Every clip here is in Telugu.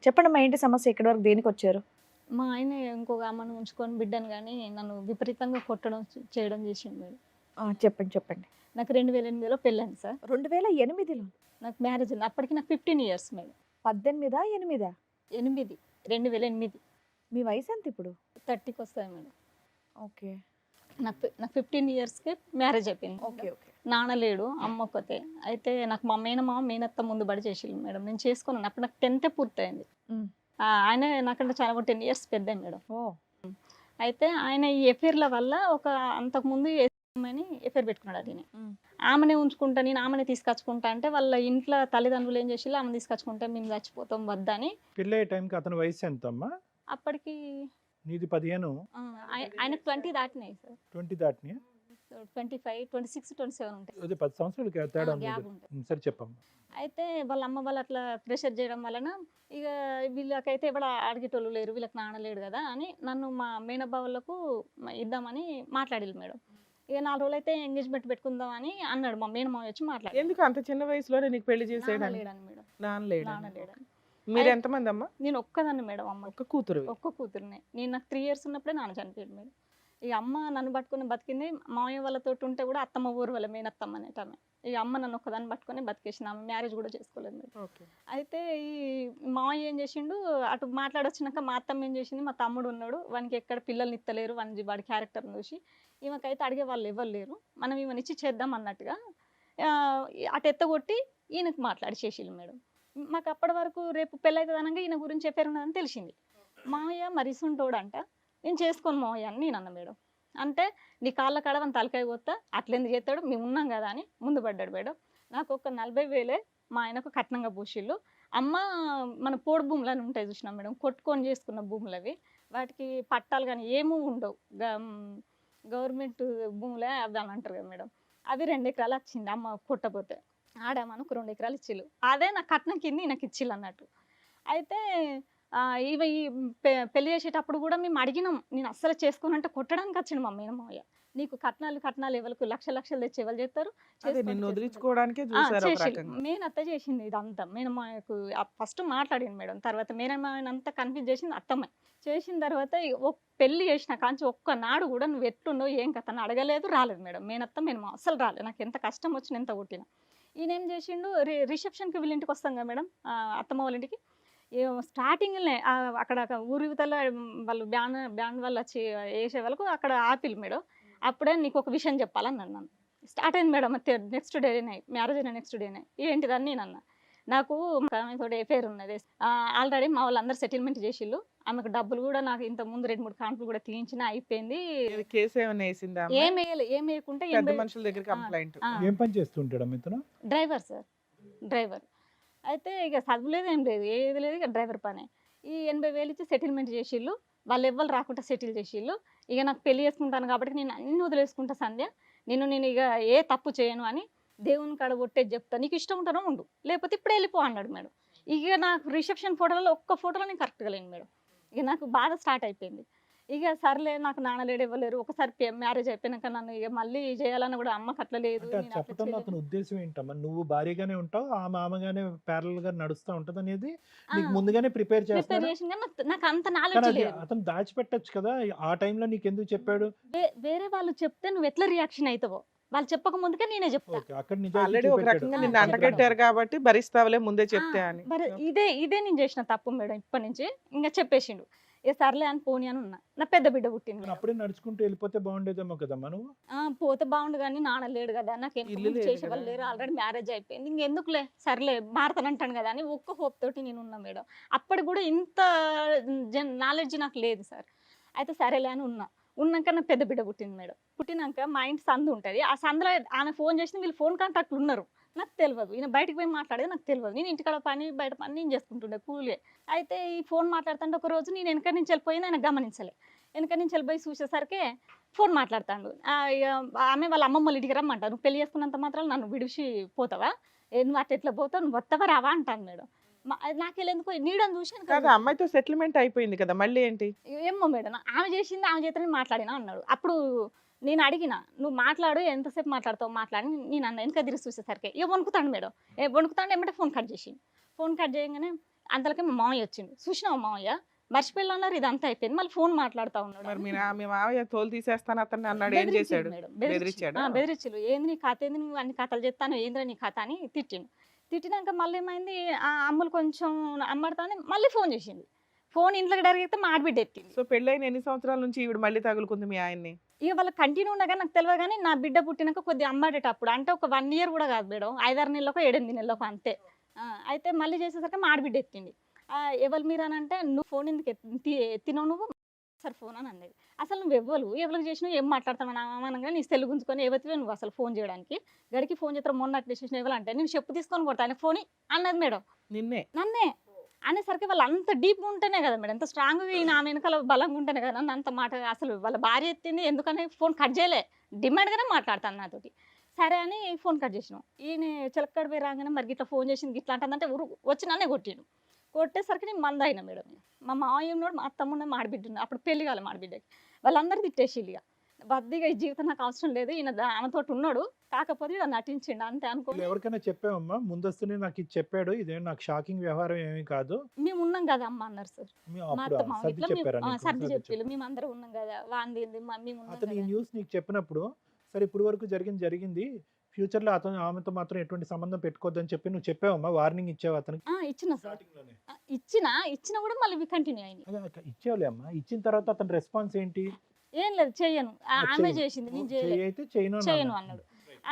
చెప్పండమ్మా ఏంటి సమస్య? ఇక్కడి వరకు దేనికొచ్చారు? మా ఆయన ఇంకొక ఆమెను ఉంచుకొని బిడ్డను గాని నన్ను విపరీతంగా కొట్టడం చేయడం చేసిండు మేడం. చెప్పండి. చెప్పండి. నాకు 2008లో పెళ్ళయింది సార్. 2008లో నాకు మ్యారేజ్ అయింది. అప్పటికి నాకు 15 ఇయర్స్ మేడం. 18, 8? 8 2008 మీ వయసెంత ఇప్పుడు? 30కి వస్తాయి మేడం. ఓకే. నాకు 15 ఇయర్స్‌కే మ్యారేజ్ అయిపోయింది. ఓకే. ఓకే. నాన్న లేడు, అమ్మ ఒక్కతే. అయితే నాకు మా మేనమామ, మేనత్త ముందు బడి చేసిళ్ళు మేడం. నేను చేసుకున్నాను. అప్పుడు నాకు 10థ్ పూర్తయింది. హ్మ్. ఆయన నాకంటే చాలా 10 ఇయర్స్ పెద్దే మేడం. ఓహ్! అయితే ఆయన ఈ ఎఫైర్‌ల వల్ల అంతకుముందు అమ్మాయిని ఎఫైర్ పెట్టుకున్నాడు ఆయన. హ్మ్. ఆమెనే ఉంచుకుంటా, నేను ఆమెనే తీసుకొచ్చుకుంటా అంటే వాళ్ళ ఇంట్లో తల్లిదండ్రులు ఏం చేసిళ్ళు, ఆమెను తీసుకొచ్చుకుంటే మేము చచ్చిపోతాం వద్దని. పెళ్ళయ్యే టైంకి అతని వయసు ఎంతమ్మా? అప్పటికి నీది 15, ఆయనకు 20 దాటినాయి సార్. 20 దాటినాయా? 25, 26, 27 ఉంటాయి. అదే 10 సంవత్సరాలు తేడా ఉంది. గ్యాప్ ఉంటుంది. సరే చెప్పమ్మా. అయితే వాళ్ళ అమ్మ వాళ్ళు అట్లా ప్రెషర్ చేయడం వలన ఇక వీళ్ళకైతే ఎవడ అడిగేటోళ్ళు లేరు, వీళ్ళకి నాన్న లేడు కదా అని నన్ను మా మేనబావులకు ఇద్దామని మాట్లాడిల్లు మేడం. ఇక 4 రోజులు అయితే ఎంగేజ్మెంట్ పెట్టుకుందాం అని అన్నాడు మా మేనమావ వచ్చి మాట్లాడి. ఎందుకు అంత చిన్న వయసులోనే నీకు పెళ్లి నాన్న చేసేయడానికి? లేడని మేడం. నాన్న లేడా? నాన్న లేడని. మీరు ఎంతమంది అమ్మా? నేను ఒక్కదాన్ని మేడం. అమ్మ ఒక్క కూతురు. ఒక్క కూతురునే. నాకు 3 ఇయర్స్ ఉన్నప్పుడే నాన్న చనిపోయాడు మేడం. ఇక అమ్మ నన్ను పట్టుకొని బతికింది. మామయ్య వాళ్ళతో ఉంటే కూడా అత్తమ్మ ఊరు వాళ్ళ మేనత్తమ్మ అనేట ఆమె. ఇక అమ్మ నన్ను ఒక్కదాన్ని పట్టుకొని బతికేసిన. ఆమె మ్యారేజ్ కూడా చేసుకోలేదు మేడం. ఓకే. అయితే ఈ మామయ్య ఏం చేసిండు, అటు మాట్లాడొచ్చినాక మా అత్తమ్మ ఏం చేసింది, మా తమ్ముడు ఉన్నాడు, వానికి ఎక్కడ పిల్లల్ని ఇత్తలేరు, వాడి క్యారెక్టర్ని చూసి ఈమెకైతే అడిగే వాళ్ళు ఎవరు లేరు, మనం ఈమెను ఇచ్చి చేద్దాం అన్నట్టుగా అటు ఎత్తగొట్టి ఈయనకు మాట్లాడి చేసిళ్ళు మేడం. మాకు అప్పటి వరకు రేపు పెళ్ళైతుంది అనగా ఈయన గురించి చెప్పారు ఉన్నదని తెలిసింది. మామయ్య మరిసుంటోడంట, నేను చేసుకోను మామయ్య అని నేను అన్న మేడం. అంటే నీ కాళ్ళ కాడ వాని తలకాయ కొత్త అట్లెందుకు చేస్తాడు, మేము ఉన్నాం కదా అని ముందు పడ్డాడు మేడం. నాకు ఒక 40,000 మా ఆయనకు కట్నంగా పూసిళ్ళు. అమ్మ మన పోడు భూములు అని ఉంటాయి చూసినాం మేడం, కొట్టుకొని చేసుకున్న భూములు అవి. వాటికి పట్టాలు కానీ ఏమీ ఉండవు, గవర్నమెంట్ భూములే అవి అని అంటారు కదా మేడం. అవి 2 ఎకరాలు వచ్చింది అమ్మ కొట్టపోతే. ఆడమనకు 2 ఎకరాలు ఇచ్చిళ్ళు. అదే నా కట్నం కింద ఈయనకి ఇచ్చిళ్ళు అన్నట్టు. అయితే ఈ పెళ్లి చేసేటప్పుడు కూడా మేము అడిగినాం, నేను అస్సలు చేసుకోనంటే కొట్టడానికి వచ్చిండు మా మేనమావయ్య. నీకు కట్నాలు ఎవరికి లక్షలు తెచ్చి ఎవరు చేస్తారు, అదే నిన్ను వదిలించుకోవడానికే చూసారు ఒక చేసిళ్ళు. రకంగా. మేనత్త చేసింది ఇదంతా. మేనమావయ్యకు ఫస్ట్ మాట్లాడింది మేడం, తర్వాత మేనమావయ్యని అంతా కన్ఫ్యూజ్ చేసింది అత్తమ్మ. చేసిన తర్వాత పెళ్లి చేసిన కాంచి ఒక్కనాడు కూడా నువ్వు ఎట్లుండవు ఏం కథ అని అడగలేదు, రాలేదు మేడం. మేనత్త మేనమావ అస్సలు రాలేదు. నాకు ఎంత కష్టం వచ్చిన ఎంత కొట్టిన. ఈయన ఏం చేసిండు, రిసెప్షన్కి వీళ్ళ ఇంటికి వస్తాం కదా మేడం, అత్తమ్మ వాళ్ళ ఇంటికి. స్టార్టింగ్‌లోనే అక్కడ ఊరి యువతల వాళ్ళు బ్యాండ్ వాళ్ళు వచ్చి వేసే వాళ్ళకు అక్కడ ఆపిల్ మేడం. అప్పుడే నీకు ఒక విషయం చెప్పాలని నన్ను. స్టార్ట్ అయింది మేడం. నెక్స్ట్ డేనే మ్యారేజ్ అయిన నెక్స్ట్ డేనే ఏంటిదని నేను అన్నా. నాకు ఆమెతో ఎఫైర్ ఉన్నది. ఆల్రెడీ మా వాళ్ళందరూ సెటిల్మెంట్ చేసిళ్ళు. ఆమెకు డబ్బులు కూడా నాకు ఇంత ముందు 2, 3 కాన్పులు కూడా తీయించిన అయిపోయింది. ఏది కేసు ఏమైనా వేసిందా? ఏం వేయకుంటే పెద్ద మనుషుల దగ్గర కంప్లైంట్. ఏం పని చేస్తుంటాడు ఇతను? Driver sir, driver. అయితే ఇక చదువులేదు ఏం లేదు, ఏది లేదు, ఇక డ్రైవర్ పనే. ఈ 80,000 ఇచ్చి సెటిల్మెంట్ చేసిళ్ళు. వాళ్ళు ఎవ్వరు రాకుండా సెటిల్ చేసిళ్ళు. ఇక నాకు పెళ్లి చేసుకుంటాను కాబట్టి నేను అన్ని వదిలేసుకుంటా సంధ్య, నేను ఇక ఏ తప్పు చేయను అని దేవుని కాడ కొట్టేది చెప్తా, నీకు ఇష్టం ఉంటానో ఉండు, లేకపోతే ఇప్పుడే వెళ్ళిపో అన్నాడు మేడం. ఇక నాకు రిసెప్షన్ ఫోటోలలో ఒక్క ఫోటోలో నేను కరెక్ట్గా లేను మేడం. ఇక నాకు బాధ స్టార్ట్ అయిపోయింది. ఇక సర్లే నాకు నాన్న లేడు ఇవ్వలేరు. ఒకసారి మ్యారేజ్ అయిపోయినాక నన్ను ఇక మళ్ళీ చేయాలని కూడా అమ్మకి అట్లా లేదు. అంటే అది చెప్పడంలో అతని ఉద్దేశం ఏంటమ్మా? నువ్వు భారీగానే ఉంటావు, ఆ మామగానే ప్యారల్ గా నడుస్తూ ఉంటది అనేది నీకు ముందుగానే ప్రిపేర్ చేస్తాడు. చేసింది కానీ నాకు అంత నాలెడ్జ్ లేదు. అతను దాచిపెట్టచ్చు కదా, ఆ టైంలో నీకు ఎందుకు చెప్పాడు? వేరే వాళ్ళు చెప్తే నువ్వు ఎట్లా రియాక్షన్ అవుతావో, వాళ్ళు చెప్పక ముందుకే నేనే చెప్తా. ఆల్రెడీ ఒక రకంగా నిన్ను అంటగట్టారు కాబట్టి భరిస్తావులే ముందే చెప్తే అని. మరి ఇదే నేను చేసిన తప్పు మేడం. ఇప్పటి నుంచి ఇంకా చెప్పేసిండు. ఏ సర్లే అని పోనీ అని ఉన్నా. నా పెద్ద బిడ్డ పుట్టింది మేడం. అప్పుడే నడుచుకుంటూ వెళ్ళిపోతే బాగుండేదేమో కదమ్మా నువ్వు. పోతే బాగుండు కానీ నాన్న లేడు కదా, నాకు ఇల్లు లేదు చేసేవాళ్ళు కదా. లేరు, ఆల్రెడీ మ్యారేజ్ అయిపోయింది, ఇంకెందుకులే సర్లే మారతానంటాను కదా అని ఒక్క హోప్ తోటి నేను ఉన్నా మేడం. అప్పటి కూడా ఇంత నాలెడ్జ్ నాకు లేదు సార్. అయితే సరేలే అని ఉన్నాక నా పెద్ద బిడ్డ పుట్టింది మేడం. పుట్టినాక మా ఇంటి సందు ఉంటుంది, ఆ సందులో ఆమె ఫోన్ చేసిన వీళ్ళు ఫోన్ కాంటాక్ట్లు ఉన్నారు, నాకు తెలియదు. ఈయన బయటకు పోయి మాట్లాడేది నాకు తెలియదు. నేను ఇంటికాడ పని బయట పని నేను చేసుకుంటుండే కూలే. అయితే ఈ ఫోన్ మాట్లాడుతుంటే ఒక రోజు నేను వెనక నుంచి వెళ్ళిపోయింది, ఆయన గమనించలే. వెనక నుంచి వెళ్ళిపోయి చూసేసరికి ఫోన్ మాట్లాడుతాడు. ఆమె వాళ్ళ అమ్మమ్మ ఇంటికి రమ్మంటారు, నువ్వు పెళ్లి చేసుకున్నంత మాత్రం నన్ను విడిచి పోతావా, నువ్వు అట్లా ఎట్లా పోతావు, నువ్వు వస్తావా రావా అంటాను మేడం. నాకెళ్ళేందుకు నీడని చూసాను కాదు, కదా. అమ్మాయితో సెటిల్మెంట్ అయిపోయింది కదా, మళ్ళీ ఏంటి? ఏమో మేడం, ఆమె చేసింది ఆమె చేతనే మాట్లాడినా అన్నాడు. అప్పుడు నేను అడిగిన, నువ్వు మాట్లాడు, ఎంతసేపు మాట్లాడతావు మాట్లాడి నేను అన్న. వెనక తిరిగి చూసేసరికి ఇక వణుకుతాడు మేడం. వణుకుతాడు ఏమంటే ఫోన్ కట్ చేసి, ఫోన్ కట్ చేయగానే అంతలోకి మా మామయ్య వచ్చిండు. చూసినావా మామయ్య మర్చిపోయిన అన్నారు, ఇదంతా అయిపోయింది. మళ్ళీ ఫోన్ మాట్లాడుతా మరి ఉన్నాడు. మీ మావయ్య తోలు తీసేస్తాను అతన్ని అన్నాడు, ఏం చేశాడు? బెదిరించాడా? బెదిరించాడు. ఏంది నీ కథ, ఏంది నువ్వు అన్ని కథలు చెప్తాను, ఏంద్రా నీ కథ అని తిట్టిండు. తిట్టినాక మళ్ళీ ఏమైంది, ఆ అమ్ములు కొంచెం అమ్మడతానే మళ్ళీ ఫోన్ చేసింది. ఫోన్ ఇంట్లోకి డైరెక్ట్ అయితే మా ఆడబిడ్డ ఎత్తింది. సో పెళ్ళైన ఎన్ని సంవత్సరాల నుంచి ఈవిడ మళ్ళీ తగులుకుంది మీ ఆయన్ని? ఇక వాళ్ళ కంటిన్యూ ఉండగా నాకు తెలియదు, కానీ నా బిడ్డ పుట్టినాక కొద్దిగా అమ్మాడేటప్పుడు అంటే ఒక 1 year కూడా కాదు మేడం, 5-6 నెలలకు 8 నెలలకు అంతే. అయితే మళ్ళీ చేసేసరికి మా ఆడబిడ్డ ఎత్తింది. ఎవరు మీరు అని అంటే, నువ్వు ఫోన్ ఎందుకు ఎత్తినావు నువ్వు సార్ ఫోన్ అని అన్నది. అసలు నువ్వు ఎవరికి చేసినావు, ఏం మాట్లాడతావు నా అనగా నీ సెల్ గుంజుకొని ఎవరివే నువ్వు అసలు ఫోన్ చేయడానికి, గడికి ఫోన్ చేస్తావు మొన్న అట్లా చేసిన ఎవరు అంటే నేను చెప్పు తీసుకొని కొడతా ఆయన ఫోన్ అన్నది మేడం. నన్నే అనేసరికి వాళ్ళు అంత డీప్ ఉంటేనే కదా మేడం, ఎంత స్ట్రాంగ్గా ఈయన ఆమె వెనకాల బలంగా ఉంటేనే కదా నన్ను అంత మాట. అసలు వాళ్ళ భార్య ఎత్తింది ఎందుకని ఫోన్ కట్ చేయలే, డిమాండ్గానే మాట్లాడతాను నాతోటి. సరే అని ఫోన్ కట్ చేసినాం. ఈయన చిలక్కడ పోయి రాగానే మరి ఇట్లా ఫోన్ చేసింది ఇట్లా అంటుందంటే వచ్చి నన్నే కొట్టిను. కొట్టేసరికి నేను మంద అయినా మేడం. మా మావయ్య ఉన్నాడు, మా అత్తమ్మ మాడిబిడ్డ ఉన్నాడు, అప్పుడు పెళ్లి కాలే మాడిబిడ్డకి. వాళ్ళందరూ తిట్టేసిల్లు. ఇక వద్దిగా ఈ జీవితం నాకు అవసరం లేదు, ఈయన ఆమెతో ఉన్నాడు కాకపోతే ఇలా నటించిండు అంతే అనుకో. ఎవరికైనా చెప్పావమ్మా ముందస్తునే నాకు ఇది చెప్పాడు, ఇదేం నాకు షాకింగ్ వ్యవహారం ఏమీ కాదు, మేము ఉన్నాం కదా అమ్మ అన్నారు సార్. మా అత్తమ్మ ఇట్లా సర్ది చెప్పి మేము అందరం ఉన్నాం కదా, వాంది మేము అతను ఈ న్యూస్ నీకు చెప్పినప్పుడు సరే ఇప్పుడు వరకు జరిగింది ఫ్యూచర్ లో ఆమెతో మాత్రం ఎటువంటి సంబంధం పెట్టుకోవద్దని చెప్పి నువ్వు చెప్పావమ్మా, వార్నింగ్ ఇచ్చావు అతనికి? ఇచ్చిన సార్, ఇచ్చిన కూడా మళ్ళీ కంటిన్యూ అయింది. ఇచ్చావులే అమ్మా. ఇచ్చిన తర్వాత అతని రెస్పాన్స్ ఏంటి? ఏం లేదు చేయను, ఆమె చేసింది నేను చేయను అన్నాడు.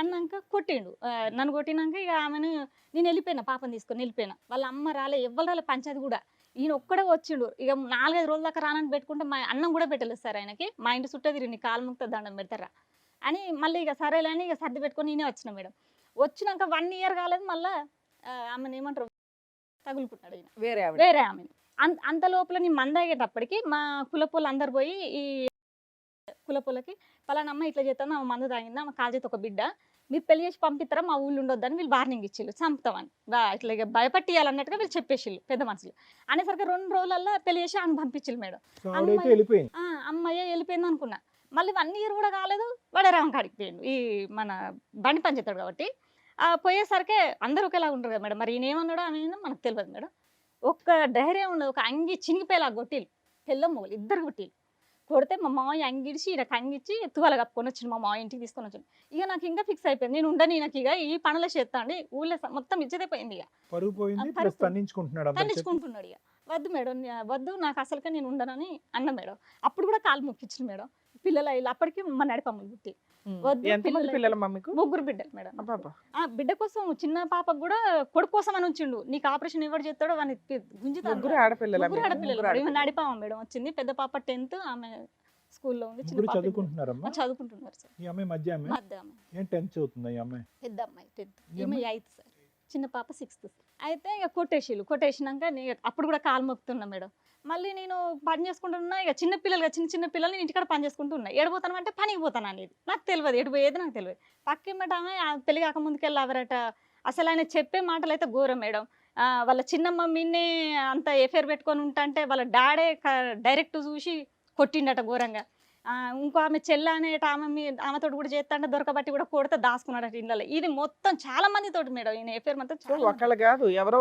అన్నాక కొట్టిండు. నన్ను కొట్టినాక ఇక ఆమెను నేను వెళ్ళిపోయినా, పాపని తీసుకొని వెళ్ళిపోయినా. వాళ్ళ అమ్మ రాలే, ఎవ్వరు రాలే, పంచాయతీ కూడా. ఈయన ఒక్కడే వచ్చిండు. ఇక 4-5 రోజుల దాకా రానని పెట్టుకుంటే మా అన్నం కూడా పెట్టలేదు సార్ ఆయనకి. మా ఇంటి చుట్టూ తిరిగి నీ కాలు ముక్త దండం పెడతారా అని మళ్ళీ ఇక సరేలే అని ఇక సర్ది పెట్టుకొని నేనే వచ్చిన మేడం. వచ్చినాక 1 year కాలేదు, మళ్ళీ ఆమెను ఏమంటారు తగులుకున్నాడు ఈయన వేరే ఆమెను. అంత లోపల నేను మందాగేటప్పటికి మా కులపోళ్ళు అందరు పోయి ఈ కులపోలకి పలానా అమ్మ ఇట్లా చేస్తాను, ఆమె మందు తాగిందా, ఆమె కాల్ చేతి ఒక బిడ్డ, మీరు పెళ్లి చేసి పంపిస్తారా, మా ఊళ్ళు ఉండొద్దని వీళ్ళు వార్నింగ్ ఇచ్చిళ్ళు, చంపుతామని ఇట్లా ఇక భయపట్టియాలన్నట్టుగా వీళ్ళు చెప్పేసిళ్ళు పెద్ద మనుషులు. అనేసరికి 2 రోజులలో పెళ్లి చేసి ఆమె పంపించిళ్ళు మేడం. అమ్మాయి వెళ్ళిపోయింది అనుకున్నా. మళ్ళీ 1 year కూడా కాలేదు, వడరాం కాడికి పోయిండు. ఈ మన బండి పని చేస్తాడు కాబట్టి పోయేసరికి అందరూ ఒకేలా ఉంటారు కదా మేడం. మరి ఈయన ఏమన్నాడో ఆమె మనకు తెలియదు మేడం. ఒక్క ధైర్యం ఉండదు, ఒక అంగి చినిగిపోయేలా కొట్టిలు, పిల్ల మొగలు ఇద్దరు కొట్టిలు. కొడితే మా మామయ్య అంగిడిచి ఈయనకు అంగిచ్చి తువాల కప్పుకొని వచ్చిండు, మా మామయ్య ఇంటికి తీసుకొని వచ్చిండు. ఇక నాకు ఇంకా ఫిక్స్ అయిపోయింది, నేను ఉండను ఈయనకి, ఇక ఈ పనులే చేస్తా అండి, ఊళ్ళో మొత్తం ఇచ్చేదే పోయింది. ఇక తన్నించుకుంటున్నాడు. ఇక వద్దు మేడం వద్దు, నాకు అసలుకే నేను ఉండనని అన్న మేడం. అప్పుడు కూడా కాలు మొక్కించింది మేడం. పిల్లలు అయ్యి అప్పటికి మా నడిపమ్మలు పుట్టి వద్దు. 3 బిడ్డలు మేడం. బిడ్డ కోసం చిన్న పాపకు కూడా కొడుకు కోసం అని ఉంచిండు. నీకు ఆపరేషన్ ఎవరు చేస్తాడో వాడిని గుంజుతాడు. ఆడపిల్లలు నడిపామ మేడం వచ్చింది. పెద్ద పాప 10th, ఆమె స్కూల్లో ఉంది. చదువుకుంటున్నారు సార్. పెద్ద అమ్మాయి 10th, ఈమె 8th సార్. చిన్న పాప 6th. అయితే ఇక కొట్టేసినాక అప్పుడు కూడా కాలు మొక్కుతున్నా మేడం. మళ్ళీ నేను పని చేసుకుంటున్నా, ఇక చిన్న పిల్లల్ని ఇంటికాడ పని చేసుకుంటున్నా. ఎడిపోతాను అంటే పనికి పోతాను అనేది నాకు తెలియదు, ఎడిపోయేది నాకు తెలియదు. పక్కేమటామే పెళ్లి కాక ముందుకెళ్ళి అవరట. అసలు ఆయన చెప్పే మాటలు అయితే ఘోరం మేడం. వాళ్ళ చిన్న మమ్మీనే అంత ఎఫైర్ పెట్టుకొని ఉంటాంటే వాళ్ళ డాడే డైరెక్ట్ చూసి కొట్టిండట ఘోరంగా. ఇంకో ఆమె చెల్ల అనేట ఆమెతో కూడా చేస్తాంటే దొరకబట్టి కూడా కొడితే దాచుకున్నాడట ఇళ్ళలో. ఇది మొత్తం చాలా మంది తోటి మేడం ఈయన ఎఫైర్ మొత్తం ఎవరో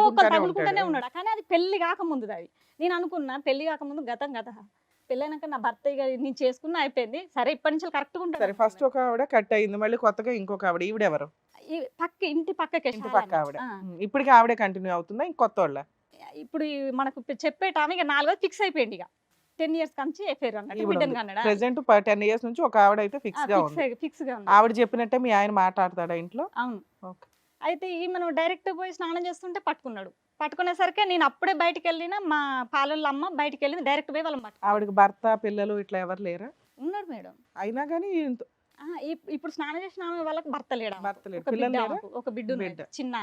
ఒకరు తగులుకుంటూనే ఉన్నాడు. కానీ అది పెళ్లి కాకముందు. అది నేను అనుకున్నా పెళ్లి కాకముందు గతం పెళ్ళైనాక నా భర్త ఇక నేను చేసుకున్నా అయిపోయింది, సరే ఇప్పటి నుంచి కరెక్ట్గా ఉంటాను. ఫస్ట్ ఒక ఆవిడ కట్ అయింది, మళ్ళీ కొత్తగా ఇంకొక ఆవిడ. ఈవిడెవరు? ఇంటి పక్కకే ఆవిడ. ఇప్పటికి ఆవిడే కంటిన్యూ అవుతుందా ఇంకొత్త వాళ్ళ? ఇప్పుడు మనకు చెప్పేటామె ఇక 4వ ఫిక్స్ అయిపోయింది. ఇక 10 years కంచి ఎఫైర్ అన్నాడు. ప్రెసెంట్ 10 years నుంచి ఒక ఆవిడ అయితే ఫిక్స్ గా ఉంది. ఆవిడ చెప్పినట్టే మీ ఆయన మాట్లాడతాడా ఇంట్లో? అవును. అయితే ఈమెను డైరెక్ట్ పోయి స్నానం చేస్తుంటే పట్టుకునేసరికి నేను అప్పుడే బయటకు వెళ్ళిన, మా పాలల అమ్మ బయటకు వెళ్ళింది, డైరెక్ట్ పోయి వాళ్ళని ఆవిడకి భర్త పిల్లలు ఇట్లా ఎవరు లేరా? ఉన్నాడు మేడం. అయినా కానీ ఇప్పుడు స్నానం చేసిన ఆమె వాళ్ళకి భర్త లేడు, ఒక బిడ్డ చిన్న.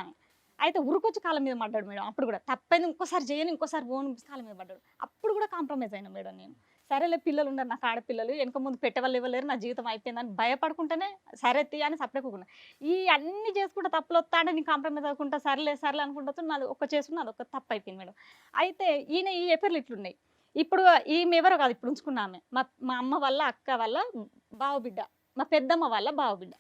అయితే ఉరుకొచ్చి కాళ్ళ మీద పడ్డాడు మేడం. అప్పుడు కూడా తప్పైంది, ఇంకోసారి చేయను, ఇంకోసారి పోను, కాళ్ళ మీద పడ్డాడు. అప్పుడు కూడా కాంప్రమైజ్ అయినా మేడం నేను. సరేలే పిల్లలు ఉన్నారు నాకు, ఆడపిల్లలు వెనక ముందు పెట్టేవాళ్ళు ఇవ్వలేరు, నా జీవితం అయిపోయిందని భయపడుకుంటేనే సరే అని సపరేకున్నా. ఈ అన్ని చేసుకుంటే తప్పులు వస్తా అంటే నేను కాంప్రమైజ్ అవ్వకుండా సరేలే అనుకుంటా నాది చేసుకున్నా, అది ఒక తప్పు అయిపోయింది మేడం. అయితే ఈయన ఈ ఎఫైర్లు ఇట్లున్నాయి. ఇప్పుడు ఈమె ఎవరో కాదు, ఇప్పుడు ఉంచుకున్న ఆమె మా అమ్మ వాళ్ళ అక్క వాళ్ళ బావ బిడ్డ, మా పెద్దమ్మ వాళ్ళ బావ బిడ్డ.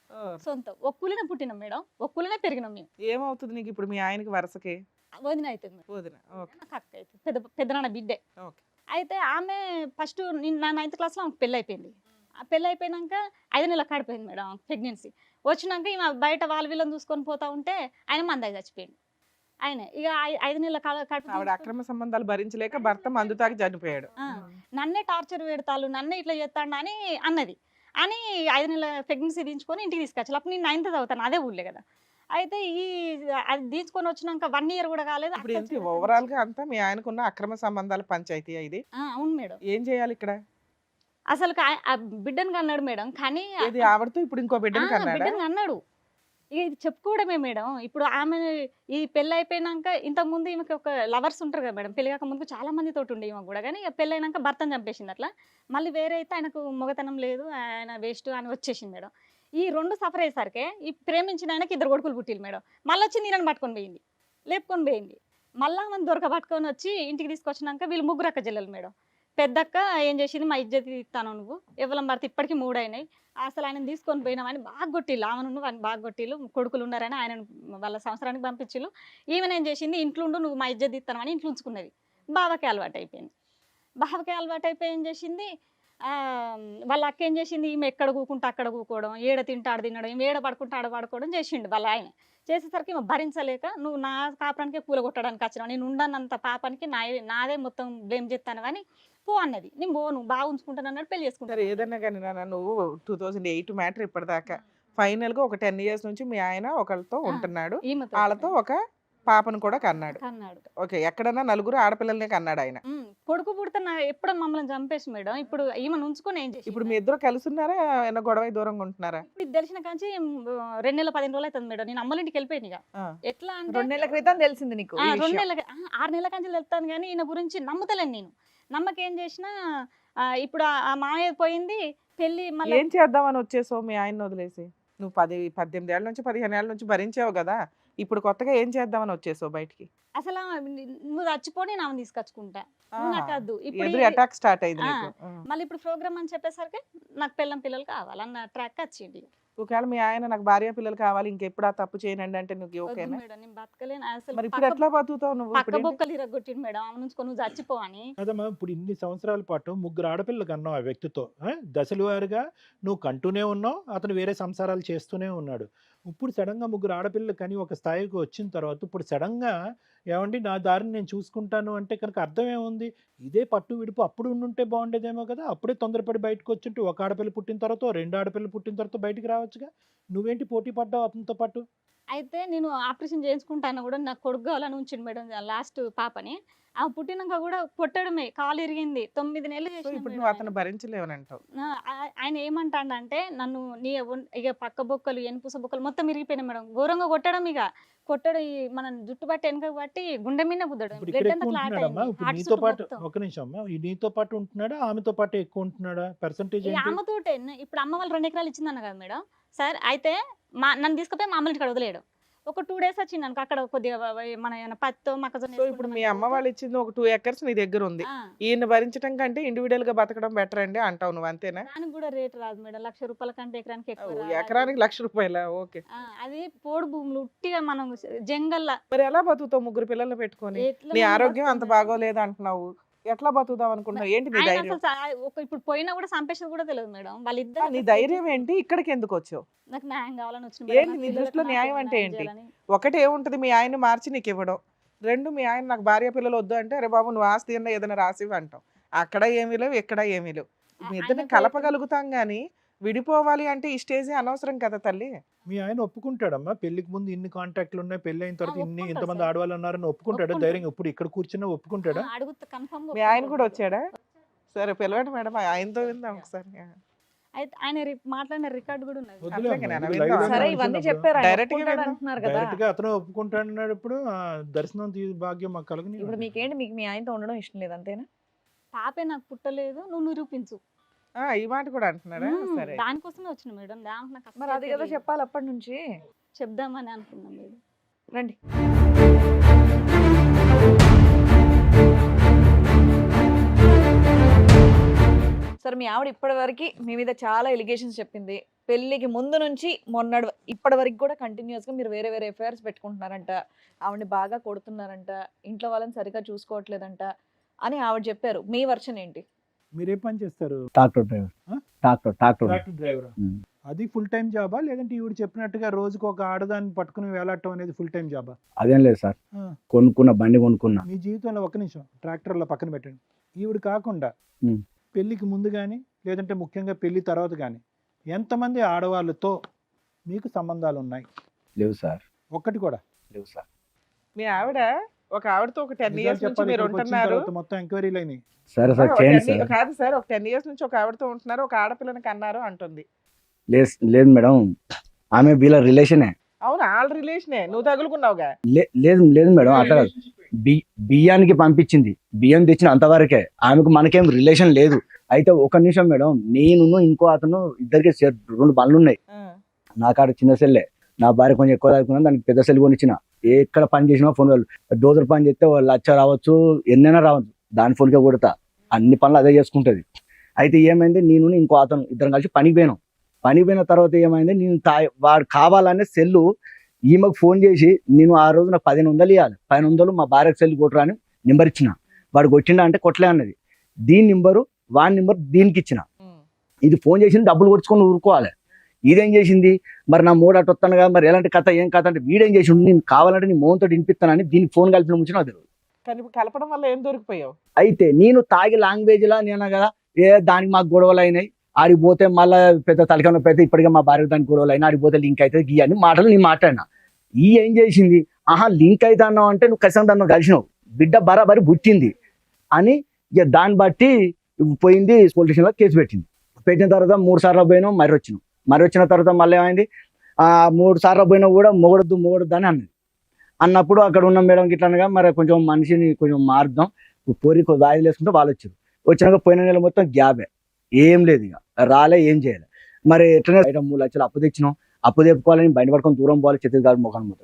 సొంతం ఒక్కులనే పుట్టినాం మేడం, ఒక్కులనే పెరిగినాం మేము. ఏమవుతుంది నీకు ఇప్పుడు మీ ఆయనకి వరుసకి? వదిన అవుతుంది మేడం. వదిన. ఓకే. నాకు అక్క అవుతుంది, పెద్దనాన్న బిడ్డే. ఓకే. అయితే ఆమె ఫస్ట్ నా 9th క్లాస్లో ఆమెకు పెళ్ళి అయిపోయింది. ఆ పెళ్ళి అయిపోయినాక 5 నెలల కాడిపోయింది మేడం ప్రెగ్నెన్సీ. వచ్చినాక ఈమె బయట వాళ్ళ వీళ్ళని చూసుకొని పోతా ఉంటే ఆయన మందాయి చచ్చిపోయింది. ఆయన ఇక 5 నెలల ఆవిడ అక్రమ సంబంధాలు భరించలేక భర్త మందు తాగి చనిపోయాడు. నన్నే టార్చర్ పెడతారు, నన్నే ఇట్లా చేస్తాడు అని అన్నది. అని 5 నెలల ప్రెగ్నెన్సీ దించుకొని ఇంటికి తీసుకొచ్చాలి. అప్పుడు నేను 9th చదువుతాను, అదే ఊళ్ళే కదా. అయితే అది తీసుకొని వచ్చినాక 1 year కూడా కాలేదు. ఇప్పుడు ఏంటి ఓవరాల్ గా అంతా మీ ఆయనకున్న అక్రమ సంబంధాల పంచాయతీ ఇది? అవును మేడం. ఏం చేయాలి ఇక్కడ? అసలు ఆ బిడ్డను కన్నాడు మేడం. కానీ ఇది ఆవిడతో ఇప్పుడు ఇంకో బిడ్డను కన్నాడా? బిడ్డను కన్నాడు. ఇక ఇది చెప్పుకోవడమే మేడం. ఇప్పుడు ఆమె ఈ పెళ్ళి అయిపోయినాక ఇంతకు ముందు ఈమెకి ఒక లవర్స్ ఉంటారు కదా మేడం, పెళ్లి కాక ముందు చాలా మంది తోటి ఉండే ఈమె కూడా. కానీ పెళ్ళి అయినాక భర్తను చంపేసింది. అట్లా మళ్ళీ వేరే అయితే ఆయనకు మొగతనం లేదు, ఆయన వేస్ట్ అని వచ్చేసింది మేడం. ఈ 2 సఫర్ అయ్యేసరికి ఈ ప్రేమించిన ఆయనకి 2 కొడుకులు పుట్టిలు మేడం. మళ్ళీ వచ్చి నీళ్ళని పట్టుకొని పోయింది, లేపుకొని పోయింది. మళ్ళీ ఆమె పట్టుకొని వచ్చి ఇంటికి తీసుకొచ్చినాక వీళ్ళు 3 అక్క చెల్లెలు మేడం. పెద్దక్క ఏం చేసింది, మా ఇజ్జత్ ఇస్తాను నువ్వు ఎవరం పడితే ఇప్పటికీ 3 అయినాయి, అసలు ఆయన తీసుకొని పోయినామని బాగా కొట్టిళ్ళు. ఆమెను అని బాగా కొట్టిళ్ళు. కొడుకులు ఉన్నారని ఆయన వాళ్ళ సంవత్సరానికి పంపించిళ్ళు. ఈమెను ఏం చేసింది, ఇంట్లో ఉండు నువ్వు మా ఇజ్జత్ ఇస్తాను అని ఇంట్లో ఉంచుకున్నది. బావకి అలవాటు అయిపోయింది. బావకి అలవాటు అయిపోయి ఏం చేసింది, వాళ్ళ అక్క ఏం చేసింది, ఈమె ఎక్కడ కూకుంటే అక్కడ కూకోవడం, ఏడ తింటే ఆడ తినడం, ఈమె ఏడ పడుకుంటే ఆడ పడుకోవడం చేసిండు వాళ్ళ ఆయన. చేసేసరికి ఈమె భరించలేక నువ్వు నా పాపానికే కూల కొట్టడానికి వచ్చినావు, నేను ఉండనంత పాపానికి నాదే మొత్తం బ్లేమ్ చేస్తాను అని పో అన్నది. నేను పోను, బాగా ఉంచుకుంటాను అన్నాడు. పెళ్లి చేసుకుంటాను. ఏదన్నా కానీ నువ్వు 2008 మ్యాటర్ ఇప్పటిదాకా ఫైనల్ గా ఒక 10 years నుంచి మీ ఆయన ఒకళ్ళతో ఉంటున్నాడు, వాళ్ళతో ఒక పాపను కూడా కన్నాడు. ఓకే. ఎక్కడన్నా 4 ఆడపిల్లలనే కన్నాడు ఆయన. కొడుకు పుడితే ఎప్పుడో మమ్మల్ని చంపేసి మేడం. ఇప్పుడు ఈమెను ఉంచుకొని ఏం చేసి, ఇప్పుడు మీ ఇద్దరు కలిసి ఉన్నారా, ఏమైనా గొడవ దూరంగా ఉంటున్నారా? ఇది తెలిసిన కాంచి 2 నెలల 15 రోజులు అవుతుంది మేడం. నేను అమ్మల ఇంటికి వెళ్ళిపోయాను. ఇక ఎట్లా అంటే 2 నెలల క్రితం తెలిసింది నీకు? 2 నెలల 6 నెలల కాంచి వెళ్తాను. కానీ ఈయన గురించి నమ్ముతలేను నేను. నమ్మకం ఏం చేసినా ఇప్పుడు ఆ మామయ్య పోయింది, పెళ్లి మళ్ళీ ఏం చేద్దామని వచ్చేసావు మీ ఆయన వదిలేసి? నువ్వు 18 ఏళ్ళ నుంచి 15 ఏళ్ళ నుంచి భరించావు కదా, ఇప్పుడు కొత్తగా ఏం చేద్దామని వచ్చేసావు బయటికి? అసలు నువ్వు చచ్చిపోని నా తీసుకొచ్చుకుంటా, నాకు వద్దు. ఇప్పుడు అటాక్ స్టార్ట్ అయింది నీకు. మళ్ళీ ఇప్పుడు ప్రోగ్రామ్ అని చెప్పేసరికి నాకు పిల్లలు కావాలన్న ట్రాక్ వచ్చింది. ఒకవేళ మీ ఆయన నాకు భార్య పిల్లలు కావాలి, ఇంకెప్పుడు ఆ తప్పు చేయనండి అంటే నువ్వు ఓకేనా? మేడం నేను బతకలేను అసలు. మరి ఇప్పుడు ఎట్లా బతుకుతావు నువ్వు? పక్క బొక్కలు ఇరగొట్టిండు మేడం, ఆమె నుంచి నువ్వు చచ్చిపోవని. అదమ్మా, ఇప్పుడు ఇన్ని సంవత్సరాల పాటు 3 ఆడపిల్లలు కన్నావు ఆ వ్యక్తితో, దశల వారుగా నువ్వు కంటూనే ఉన్నావు, అతను వేరే సంసారాలు చేస్తూనే ఉన్నాడు. ఇప్పుడు సడన్గా 3 ఆడపిల్లలు కానీ ఒక స్థాయికి వచ్చిన తర్వాత ఇప్పుడు సడన్గా ఏమండి నా దారిని నేను చూసుకుంటాను అంటే కనుక అర్థం ఏముంది? ఇదే పట్టు విడుపు అప్పుడు ఉండుంటే బాగుండేదేమో కదా. అప్పుడే తొందరపడి బయటకు వచ్చింటూ 1 ఆడపిల్ల పుట్టిన తర్వాత 2 ఆడపిల్లలు పుట్టిన తర్వాత బయటికి రావచ్చుగా. నువ్వేంటి పోటీ పడ్డావు అతనితో పాటు? అయితే నేను ఆపరేషన్ చేయించుకుంటాను కూడా నాకు కొడుకు కావాలని ఉంచింది మేడం లాస్ట్ పాపని. ఆ పుట్టినాక కూడా కొట్టడమే, కాలు ఇరిగింది. 9 నెలలు ఇప్పుడు నువ్వు అతను భరించలేవనంటావు. ఆయన ఏమంటాడంటే నన్ను నీ ఇక పక్క బొక్కలు ఎనుపుస బొక్కలు మొత్తం ఇరిగిపోయినాయి మేడం. ఘోరంగా కొట్టడం, ఇక కొట్టడం మనం జుట్టు బట్టి వెనక బట్టి గుండె మీద బుద్దడం. నీతో పాటు ఒక నిమిషం అమ్మా, నీతో పాటు ఉంటున్నాడా ఆమెతో పాటు ఎక్కువ ఉంటున్నాడా? పర్సంటేజ్ ఆమెతోటే. ఇప్పుడు అమ్మ వాళ్ళు 2 ఎకరాలు ఇచ్చిందన్న కదా మేడం సార్. అయితే నన్ను తీసుకుపోయి మా అమ్మని ఇక్కడ వదిలేయడం. ఒక 2 days వచ్చింది అనుకో, అక్కడ కొద్దిగా మన పత్తో మొక్కజొన్న. ఇప్పుడు మీ అమ్మ వాళ్ళు ఇచ్చింది ఒక 2 acres నీ దగ్గర ఉంది, ఈయన భరించడం కంటే ఇండివిడువల్ గా బతకడం బెటర్ అండి అంటావు నువ్వు, అంతేనా? దానికి కూడా రేట్ రాదు మేడం, 1,00,000 రూపాయల కంటే ఎకరానికి ఎక్కువ. ఎకరానికి 1,00,000 రూపాయల? ఓకే. అది పోడు భూములు ఉట్టిగా మనం జంగల్లా. మరి ఎలా బతుకుతావు 3 పిల్లలు పెట్టుకొని? నీ ఆరోగ్యం అంత బాగోలేదు అంటున్నావు, ఎట్లా బతుకుదాం అనుకుంటున్నావు? ఏంటి నీ ధైర్యం? ఇప్పుడు పోయినా కూడా సంపేషన్ కూడా తెలియదు మేడం వాళ్ళిద్దరు. నీ ధైర్యం ఏంటి? ఇక్కడికి ఎందుకు వచ్చావు? నాకు న్యాయం కావాలని వచ్చిన. ఏంటి నీ దృష్టిలో న్యాయం అంటే ఏంటి? ఒకటి ఏముంటది, మీ ఆయన మార్చి నీకు ఇవ్వడం. 2, మీ ఆయన నాకు భార్య పిల్లలు వద్దు అంటే అరే బాబు నువ్వు ఆస్తి అన్న ఏదైనా రాసివి అంటాం. అక్కడ ఏమీ లేవు, ఇక్కడ ఏమీ లేవు. మీ ఇద్దరిని కలపగలుగుతాం గానీ విడిపోవాలి అంటే ఈ స్టేజ్ అనవసరం కదా తల్లి. మీ ఆయన ఒప్పుకుంటాడమ్మా? పెళ్లికి ముందు ఇన్ని కాంటాక్ట్లు ఉన్నాయి, పెళ్లి అయిన తర్వాత ఇంతమంది ఆడవాళ్ళు ఉన్నారని ఒప్పుకుంటాడా ధైర్యంగా? ఇప్పుడు ఇక్కడ కూర్చున్నా ఒప్పుకుంటాడా? మీ ఆయన కూడా వచ్చాడా? సరే పిలవండి మేడం, ఆయనతో విందాం ఒకసారి. అయితే ఆయన మాట్లాడిన రికార్డు కూడా ఉన్నది. డైరెక్ట్ గా అతను ఒప్పుకుంటాడు. ఇప్పుడు దర్శనం భాగ్యం మాకు కలుగుని. ఇప్పుడు మీకేంటి, మీకు మీ ఆయనతో ఉండడం ఇష్టం లేదు అంతేనా? పాపే నాకు పుట్టలేదు, నువ్వు నిరూపించు. ఈ మాట కూడా అంటున్నాడా? సరే, దానికోసమే వచ్చిన మేడం. మరి అది కదా చెప్పాలి అప్పటి నుంచి. చెప్దామని అనుకున్నాం మేడం. రండి. సరే మీ ఆవిడ ఇప్పటి వరకు మీ మీద చాలా ఎలిగేషన్స్ చెప్పింది. పెళ్ళికి ముందు నుంచి ఇప్పటి వరకు కూడా కంటిన్యూస్ గా మీరు వేరే వేరే ఎఫ్ఐఆర్స్ పెట్టుకుంటున్నారంట, ఆవిడని బాగా కొడుతున్నారంట, ఇంట్లో వాళ్ళని సరిగ్గా చూసుకోవట్లేదంట అని ఆవిడ చెప్పారు. మీ వర్షన్ ఏంటి? మీరేం పని చేస్తారు? Tractor driver. ఆ? Tractor tractor driver. ఉమ్. అది ఫుల్ టైం జాబా లేదంటే ఈవిడ చెప్పినట్టుగా రోజుకు ఒక ఆడదాన్ని పట్టుకుని వేలాడటం అనేది ఫుల్ టైం జాబా? అదేం లేదు సార్, ఆ. కొనుక్కున్న బండి కొనుక్కున్నా. మీ జీవితంలో ఒక నిమిషం ట్రాక్టర్లో పక్కన పెట్టండి. ఈవిడ కాకుండా ఉమ్. పెళ్ళికి ముందు కానీ లేదంటే ముఖ్యంగా పెళ్లి తర్వాత కానీ ఎంతమంది ఆడవాళ్ళతో మీకు సంబంధాలు ఉన్నాయి? లేవు సార్, ఒక్కటి కూడా లేవు సార్. మీ ఆవిడ ఒక ఆవిడతో ఒక 10 నిజాలు ఇయర్స్ నుంచి చెప్పాలి, మీరు ఇక్కడికి వచ్చిన ఉంటున్నారు. తర్వాత మొత్తం ఎంక్వైరీలు అయినాయి. సరే సార్, ఒక చేయండి 10 సార్. కాదు సార్, ఒక 10 ఇయర్స్ నుంచి ఒక ఆవిడతో ఉంటున్నారు, ఒక ఆడపిల్లని కన్నారు అంటుంది. లేదు మేడం, ఆమె వీళ్ళ రిలేషనే. అవును, ఆల్ రిలేషనే, నువ్వు తగులుకున్నావుగా. లేదు లేదు మేడం, అట్లా కాదు. బియ్యానికి పంపించింది, బియ్యం తెచ్చిన అంతవరకే, ఆమెకు మనకేం రిలేషన్ లేదు. అయితే ఒక నిమిషం మేడం, నేను ఇంకో అతను ఇద్దరికి 2 బండ్లు ఉన్నాయి. ఆ. నా కాడ చిన్న సెల్లే, నా భార్య కొంచెం ఎక్కువ దాచుకున్నాను, దానికి పెద్ద సెల్ కొనిచ్చిన. ఎక్కడ పని చేసినా ఫోన్ వాళ్ళు డోజర్ పని చేస్తే 1,00,000 రావచ్చు, ఎన్నైనా రావచ్చు, దాని ఫోన్కే కొడతా. అన్ని పనులు అదే చేసుకుంటది. అయితే ఏమైంది, నేను ఇంకో అతను ఇద్దరం కలిసి పనికి పోయిన తర్వాత ఏమైంది, నేను వాడు కావాలనే సెల్లు ఈమెకు ఫోన్ చేసి, నేను ఆ రోజు నాకు 1500 ఇవ్వాలి, 1500 మా భార్యకు సెల్ కొట్టరా అని నెంబర్ ఇచ్చిన. వాడు కొట్టిండా అంటే కొట్టలే అన్నది. దీని నెంబరు వాడి నెంబర్ దీనికి ఇచ్చిన. ఉమ్. ఇది ఫోన్ చేసింది, డబ్బులు కొట్టుకొని ఊరుకోవాలి. ఇదేం చేసింది, మరి నా మూడు అటు వస్తాను కదా, మరి ఎలాంటి కథ ఏం కథ అంటే వీడేం చేసిండు, నేను కావాలంటే నీ మోహన్తో వినిపిస్తానని దీనికి ఫోన్ కలిపిన ముంచిన అది. కానీ ఇప్పుడు కలపడం వల్ల ఏం దొరికిపోయావు? అయితే నేను తాగి లాంగ్వేజ్ లా నేను కదా, దానికి మాకు గొడవలు అయినాయి, ఆడికి పోతే మళ్ళీ పెద్ద తలకన్నా పెద్ద ఇప్పటికే మా భార్య దానికి గొడవలు అయినా, ఆడికి పోతే లింక్ అవుతుంది ఈ అన్ని మాటలు నేను మాట్లాడినా. ఈ ఏం చేసింది, లింక్ అయితే అన్నావు అంటే నువ్వు ఖచ్చితంగా దాన్ని కలిసినావు, బిడ్డ బరాబరి పుట్టింది అని ఇక దాన్ని బట్టి పోయింది, పోలీస్ స్టేషన్లో కేసు పెట్టిన తర్వాత 3 సార్లు పోయినాం, మరి వచ్చిన తర్వాత మళ్ళీ ఏమైంది, 3 సార్లు పోయినా కూడా మొగడొద్దు అని అన్నప్పుడు అక్కడ ఉన్న మేడం గిట్లనగా మరి కొంచెం మనిషిని కొంచెం మారుద్దాం, పోరి వాయిదాలు వేసుకుంటే వాళ్ళు వచ్చినాక పోయిన నెల మొత్తం గ్యాబే, ఏం లేదు, ఇక రాలే, ఏం చేయాలి. మరి ఎట్లనే 3 లక్షలు అప్పు తెచ్చినాం, అప్పు తెప్పుకోవాలని బయట పడుకొని దూరం పోవాలి, ఛత్తీస్గఢ్ ముఖాన్ని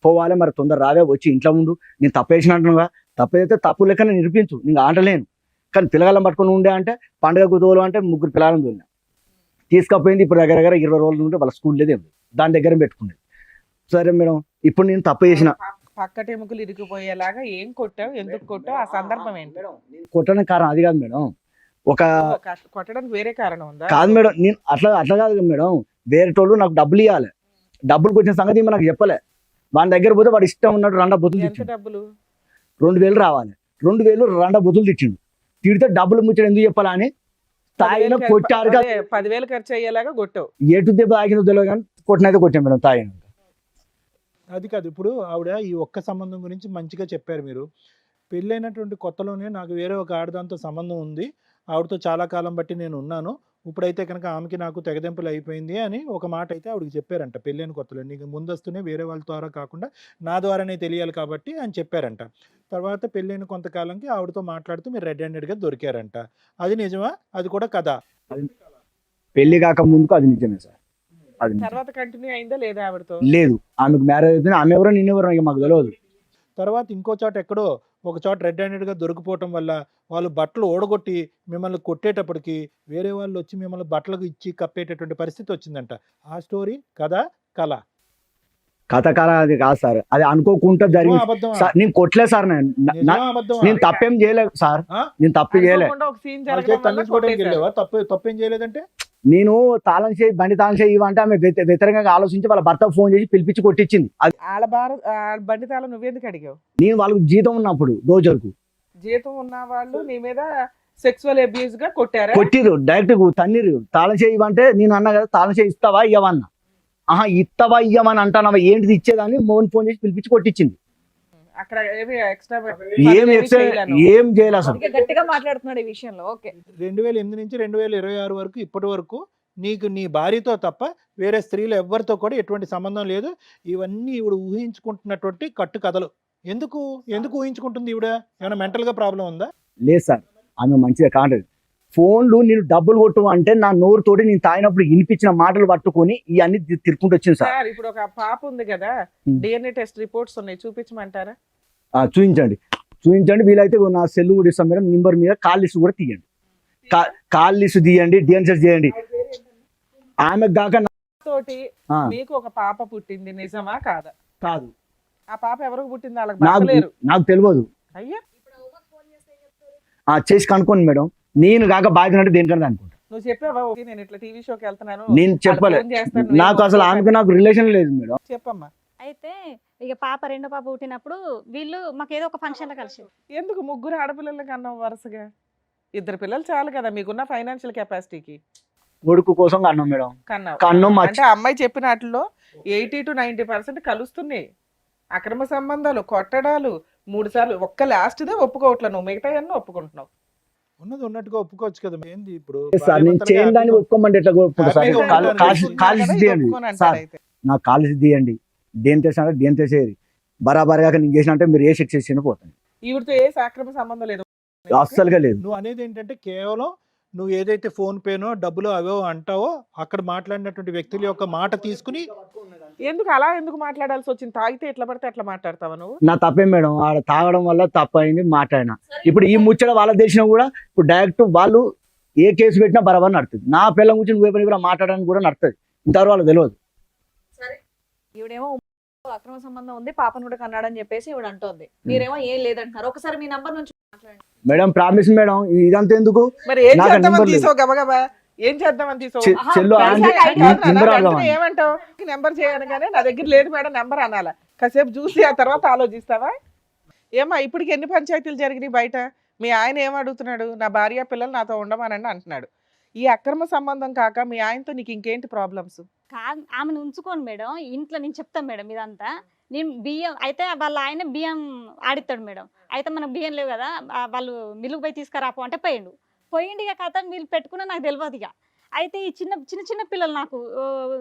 పోవాలి. మరి తొందర రావే, వచ్చి ఇంట్లో ఉండు, నేను తప్పేసిన అంటున్నాగా, తప్పైతే తప్పు లెక్కనే నిరూపించు, నేను ఆటలేను. కానీ పిల్లగాళ్ళని పట్టుకుని ఉండే అంటే పండుగ తోలు అంటే 3 పిల్లలను తోలినా, తీసుకపోయింది. ఇప్పుడు దగ్గర 20 రోజులు ఉంటే వాళ్ళ స్కూల్ లేదేం, దాని దగ్గర పెట్టుకునేది. సరే మేడం, ఇప్పుడు నేను తప్పు చేసిన. పక్కటెముకలు ఇరిగిపోయేలాగా ఏం కొట్టావు, ఎందుకు కొట్టావు, ఆ సందర్భం ఏంటి? కొట్టడానికి కారణం అది కాదు మేడం, కొట్టడానికి వేరే కారణం ఉందా? కాదు మేడం, నేను అట్లా కాదు మేడం, వేరే టోళ్ళు నాకు డబ్బులు ఇవ్వాలి, డబ్బులకు వచ్చిన సంగతి నాకు చెప్పలే. వాడి దగ్గర పోతే వాడు ఇష్టం ఉన్నట్టు 2 బొత్తులు ఎంత తెచ్చిండు, డబ్బులు? 2000 రావాలి, 2000 2 బొత్తులు తెచ్చిండు. తిడితే డబ్బులు ముచ్చడం ఎందుకు చెప్పాలని తాగిన కొట్టారు, 10,000 ఖర్చు అయ్యేలాగా కొట్టావు. ఎటు దెబ్బ ఆగిన తెలియదు కానీ కొట్టినైతే కొట్టాం మేడం తాగిన. అది కాదు, ఇప్పుడు ఆవిడ ఈ ఒక్క సంబంధం గురించి మంచిగా చెప్పారు మీరు. పెళ్ళైనటువంటి కొత్తలోనే నాకు వేరే ఒక ఆడదాంతో సంబంధం ఉంది, ఆవిడతో చాలా కాలం బట్టి నేను ఉన్నాను, ఇప్పుడైతే కనుక ఆమెకి నాకు తెగదెంపులు అయిపోయింది అని ఒక మాట అయితే ఆవిడకి చెప్పారంట. పెళ్ళైన కొత్తలో నీకు ముందస్తునే వేరే వాళ్ళ ద్వారా కాకుండా నా ద్వారానే తెలియాలి కాబట్టి అని చెప్పారంట. తర్వాత పెళ్ళైన కొంతకాలంకి ఆవిడతో మాట్లాడుతూ మీరు రెడ్ హ్యాండెడ్గా దొరికారంట. అది నిజమా, అది కూడా కదా? పెళ్లి కాక ముందుకు అది నిజమే సార్, అది నిజం. తర్వాత కంటిన్యూ అయిందా లేదా ఆవిడతో? లేదు, ఆమెకు మ్యారేజ్ అయిపోయింది, ఆమె ఎవరో నేనెవరో ఇక మాకు తెలియదు. తర్వాత ఇంకో చోట ఎక్కడో ఒక చోట రెడ్ హ్యాండెడ్గా దొరికిపోవటం వల్ల వాళ్ళు బట్టలు ఓడగొట్టి మిమ్మల్ని కొట్టేటప్పటికి వేరే వాళ్ళు వచ్చి మిమ్మల్ని బట్టలకు ఇచ్చి కప్పేటటువంటి పరిస్థితి వచ్చిందంట. ఆ స్టోరీ కదా కళ? కథకాల అది కాదు సార్, అది అనుకోకుండా జరిగింది అబద్ధమా? సార్. నేను కొట్టలే సార్, నిజమా అబద్ధమా? నేను తప్పేం చేయలేదు సార్, ఆ? నేను తప్పు చేయలే. అనుకోకుండా ఒక సీన్ వాళ్ళ చేతి జరగడం వల్ల తల్లించుకోవడానికి కొట్టేశారు. వెళ్ళావా? తప్పేం చేయలేదంటే నేను బండి తాళం చేయి ఇవ్వంటే ఆమె వ్యతిరేకంగా ఆలోచించి వాళ్ళ భర్త ఫోన్ చేసి పిలిపించి కొట్టించింది. అది వాళ్ళ బండి తాళం నువ్వెందుకు అడిగావు? నేను వాళ్ళకి జీతం ఉన్నప్పుడు రోజులకు జీతం ఉన్న వాళ్ళు నీ మీద సెక్సువల్ అబ్యూస్ గా కొట్టారా? కొట్టిరు, డైరెక్ట్ తన్నీరు. తాళం చేయి ఇవ్వంటే నేను అన్నా కదా, తాళం చేయి ఇస్తావా ఇవ్వమన్నా. ఇస్తావా ఇవ్వమని అంటానవా, ఏంటిది ఇచ్చేదాన్ని మోహన్ ఫోన్ చేసి పిలిపించి కొట్టించింది. అక్కడ ఏమి ఎక్స్ట్రా ఏం చేయాలి అసలు. ఇంకా గట్టిగా మాట్లాడుతున్నాడు ఈ విషయంలో. ఓకే, 2008 నుంచి 2026 వరకు ఇప్పటి వరకు నీకు నీ భార్యతో తప్ప వేరే స్త్రీలు ఎవ్వరితో కూడా ఎటువంటి సంబంధం లేదు. ఇవన్నీ ఈవిడ ఊహించుకుంటున్నటువంటి కట్టు కథలు. ఎందుకు ఊహించుకుంటుంది ఈవిడ? ఏమైనా మెంటల్గా ప్రాబ్లం ఉందా? లేదు సార్, ఆమె మంచిగా కాంటది. ఫోన్లు నేను డబ్బులు కొట్టు అంటే నా నోరుతోటి నేను తాగినప్పుడు వినిపించిన మాటలు పట్టుకొని ఇవన్నీ తిరుక్కుంటూ వచ్చింది సార్. సార్ ఇప్పుడు ఒక పాప ఉంది కదా, డిఎన్ఏ టెస్ట్ రిపోర్ట్స్ ఉన్నాయి, చూపించమంటారా? చూపించండి వీలైతే నా సెల్ కూడా ఇస్తాం మేడం, నెంబర్ మీద కాల్ లిస్ట్ కూడా తీయండి. కాల్ లిస్ట్ తీయండి, డిఎన్సెస్ చేయండి. ఆమెకు కాక తోటి ఆ, మీకు ఒక పాప పుట్టింది, నిజమా కాదా? కాదు, ఆ పాప ఎవరికి పుట్టింది? వాళ్ళకి నాకు భర్తలేరు. నాకు తెలియదు. అయ్యా, చేసి కనుక్కోండి మేడం. నేను కాక బాధ్యత అంటే దేనికన్నా అనుకుంటా. నువ్వు చెప్పావా ఓకే నేను ఇట్లా టీవీ షోకి వెళ్తున్నాను, నేను చెప్పలే. ఫోన్ చేస్తాను, నువ్వు నాకు అసలు ఆమెకు నాకు రిలేషన్ లేదు మేడం. చెప్పమ్మా. అయితే ఇక రెండో పాప పుట్టినప్పుడు వీళ్ళు మాకు ఏదో ఒక ఫంక్షన్ లో కలిసి ఎందుకు ముగ్గురు ఆడపిల్లలకి అన్నావు వరుసగా? ఇద్దరు పిల్లలు చాలు కదా మీకున్న ఫైనాన్షియల్ కెపాసిటీకి. కొడుకు కోసం అన్నాం మేడం. కన్నావు. కన్ను అంటే అమ్మాయి చెప్పిన వాటిలో 80 to 90% కలుస్తున్నాయి. అక్రమ సంబంధాలు, కొట్టడాలు 3 సార్లు. ఒక్క లాస్ట్దే ఒప్పుకోవట్లే, నువ్వు మిగతా అన్నీ ఒప్పుకుంటున్నావు. ఉన్నది ఉన్నట్టుగా ఒప్పుకోవచ్చు కదా. ఏంది ఇప్పుడు సార్ నేను చేయని దాన్ని ఒప్పుకోమంటే ఎట్లా ఒప్పుకుంటా సార్? హ్యాపీగా ఉంటాను. కాలేజ్ తీయండి సార్, నాకు కాలేజ్ తీయండి, దేని చేసినా దేని చేసేది బరాబర్గా నేను చేసిన అంటే మీరు ఏ శిక్ష ఇచ్చిన పోతాను. ఈవిడతో ఏ అక్రమ సంబంధం లేదు. అస్సలుగా లేదు. నువ్వు అనేది ఏంటంటే కేవలం నువ్వు ఏదైతే ఫోన్ పేనో డబ్బులు అవో అంటావో అక్కడ మాట్లాడినటువంటి వ్యక్తుల యొక్క మాట తీసుకుని ఎందుకు అలా ఎందుకు మాట్లాడాల్సి వచ్చింది? తాగితే ఎట్లా పడితే అట్లా మాట్లాడతావా నువ్వు? నా తప్పే మేడం, ఆడ తాగడం వల్ల తప్పు అయింది, మాట్లాడినా. ఇప్పుడు ఈ ముచ్చట వాళ్ళ దేశం కూడా ఇప్పుడు డైరెక్ట్ వాళ్ళు ఏ కేసు పెట్టినా బరాబర్ నడుతుంది. నా పిల్లల గురించి నువ్వు పని కూడా మాట్లాడడానికి కూడా నడుతుంది. ఇంతవరకు వాళ్ళకి తెలియదు. ఈవిడేమో అక్రమ సంబంధం ఉంది, పాపను కూడా కన్నాడని చెప్పేసి ఈవిడ అంటోంది. మీరేమో ఏం లేదంటున్నారు. ఒకసారి మీ నంబర్ నుంచి మాట్లాడండి మేడం. ప్రామిస్ మేడం, ఇదంతా ఎందుకు? మరి ఏం నాకు చేద్దామని నెంబర్ లేదు. తీసావు గబగబా? ఏం చేద్దామని తీసావు? చెల్లు ఆహా, ఆంటీ తెలిసాక ఐడియా ఉందా? నెంబర్ వెంటనే అడగమని. ఏమంటావు? నెంబర్ చేయగానే నా దగ్గర లేదు మేడం నెంబర్ అనాలా? కాసేపు చూసి ఆ తర్వాత ఆలోచిస్తావా? ఏమా ఇప్పటికి ఎన్ని పంచాయతీలు జరిగినాయి బయట? మీ ఆయన ఏం అడుగుతున్నాడు? నా భార్య పిల్లలు నాతో ఉండమనండి అంటున్నాడు. ఈ అక్రమ సంబంధం కాక మీ ఆయనతో నీకు ఇంకేంటి ప్రాబ్లమ్స్? ఆమెను ఉంచుకోండి మేడం, ఇంట్లో నేను చెప్తాను మేడం ఇదంతా. నేను బియ్యం అయితే వాళ్ళ ఆయన బియ్యం ఆడిస్తాడు మేడం. అయితే మనకు బియ్యం లేవు కదా, వాళ్ళు మిల్లుకు పోయి తీసుకురాపో అంటే పోయిండు ఇక కథ వీళ్ళు పెట్టుకున్నా నాకు తెలియదు ఇక. అయితే ఈ చిన్న పిల్లలు నాకు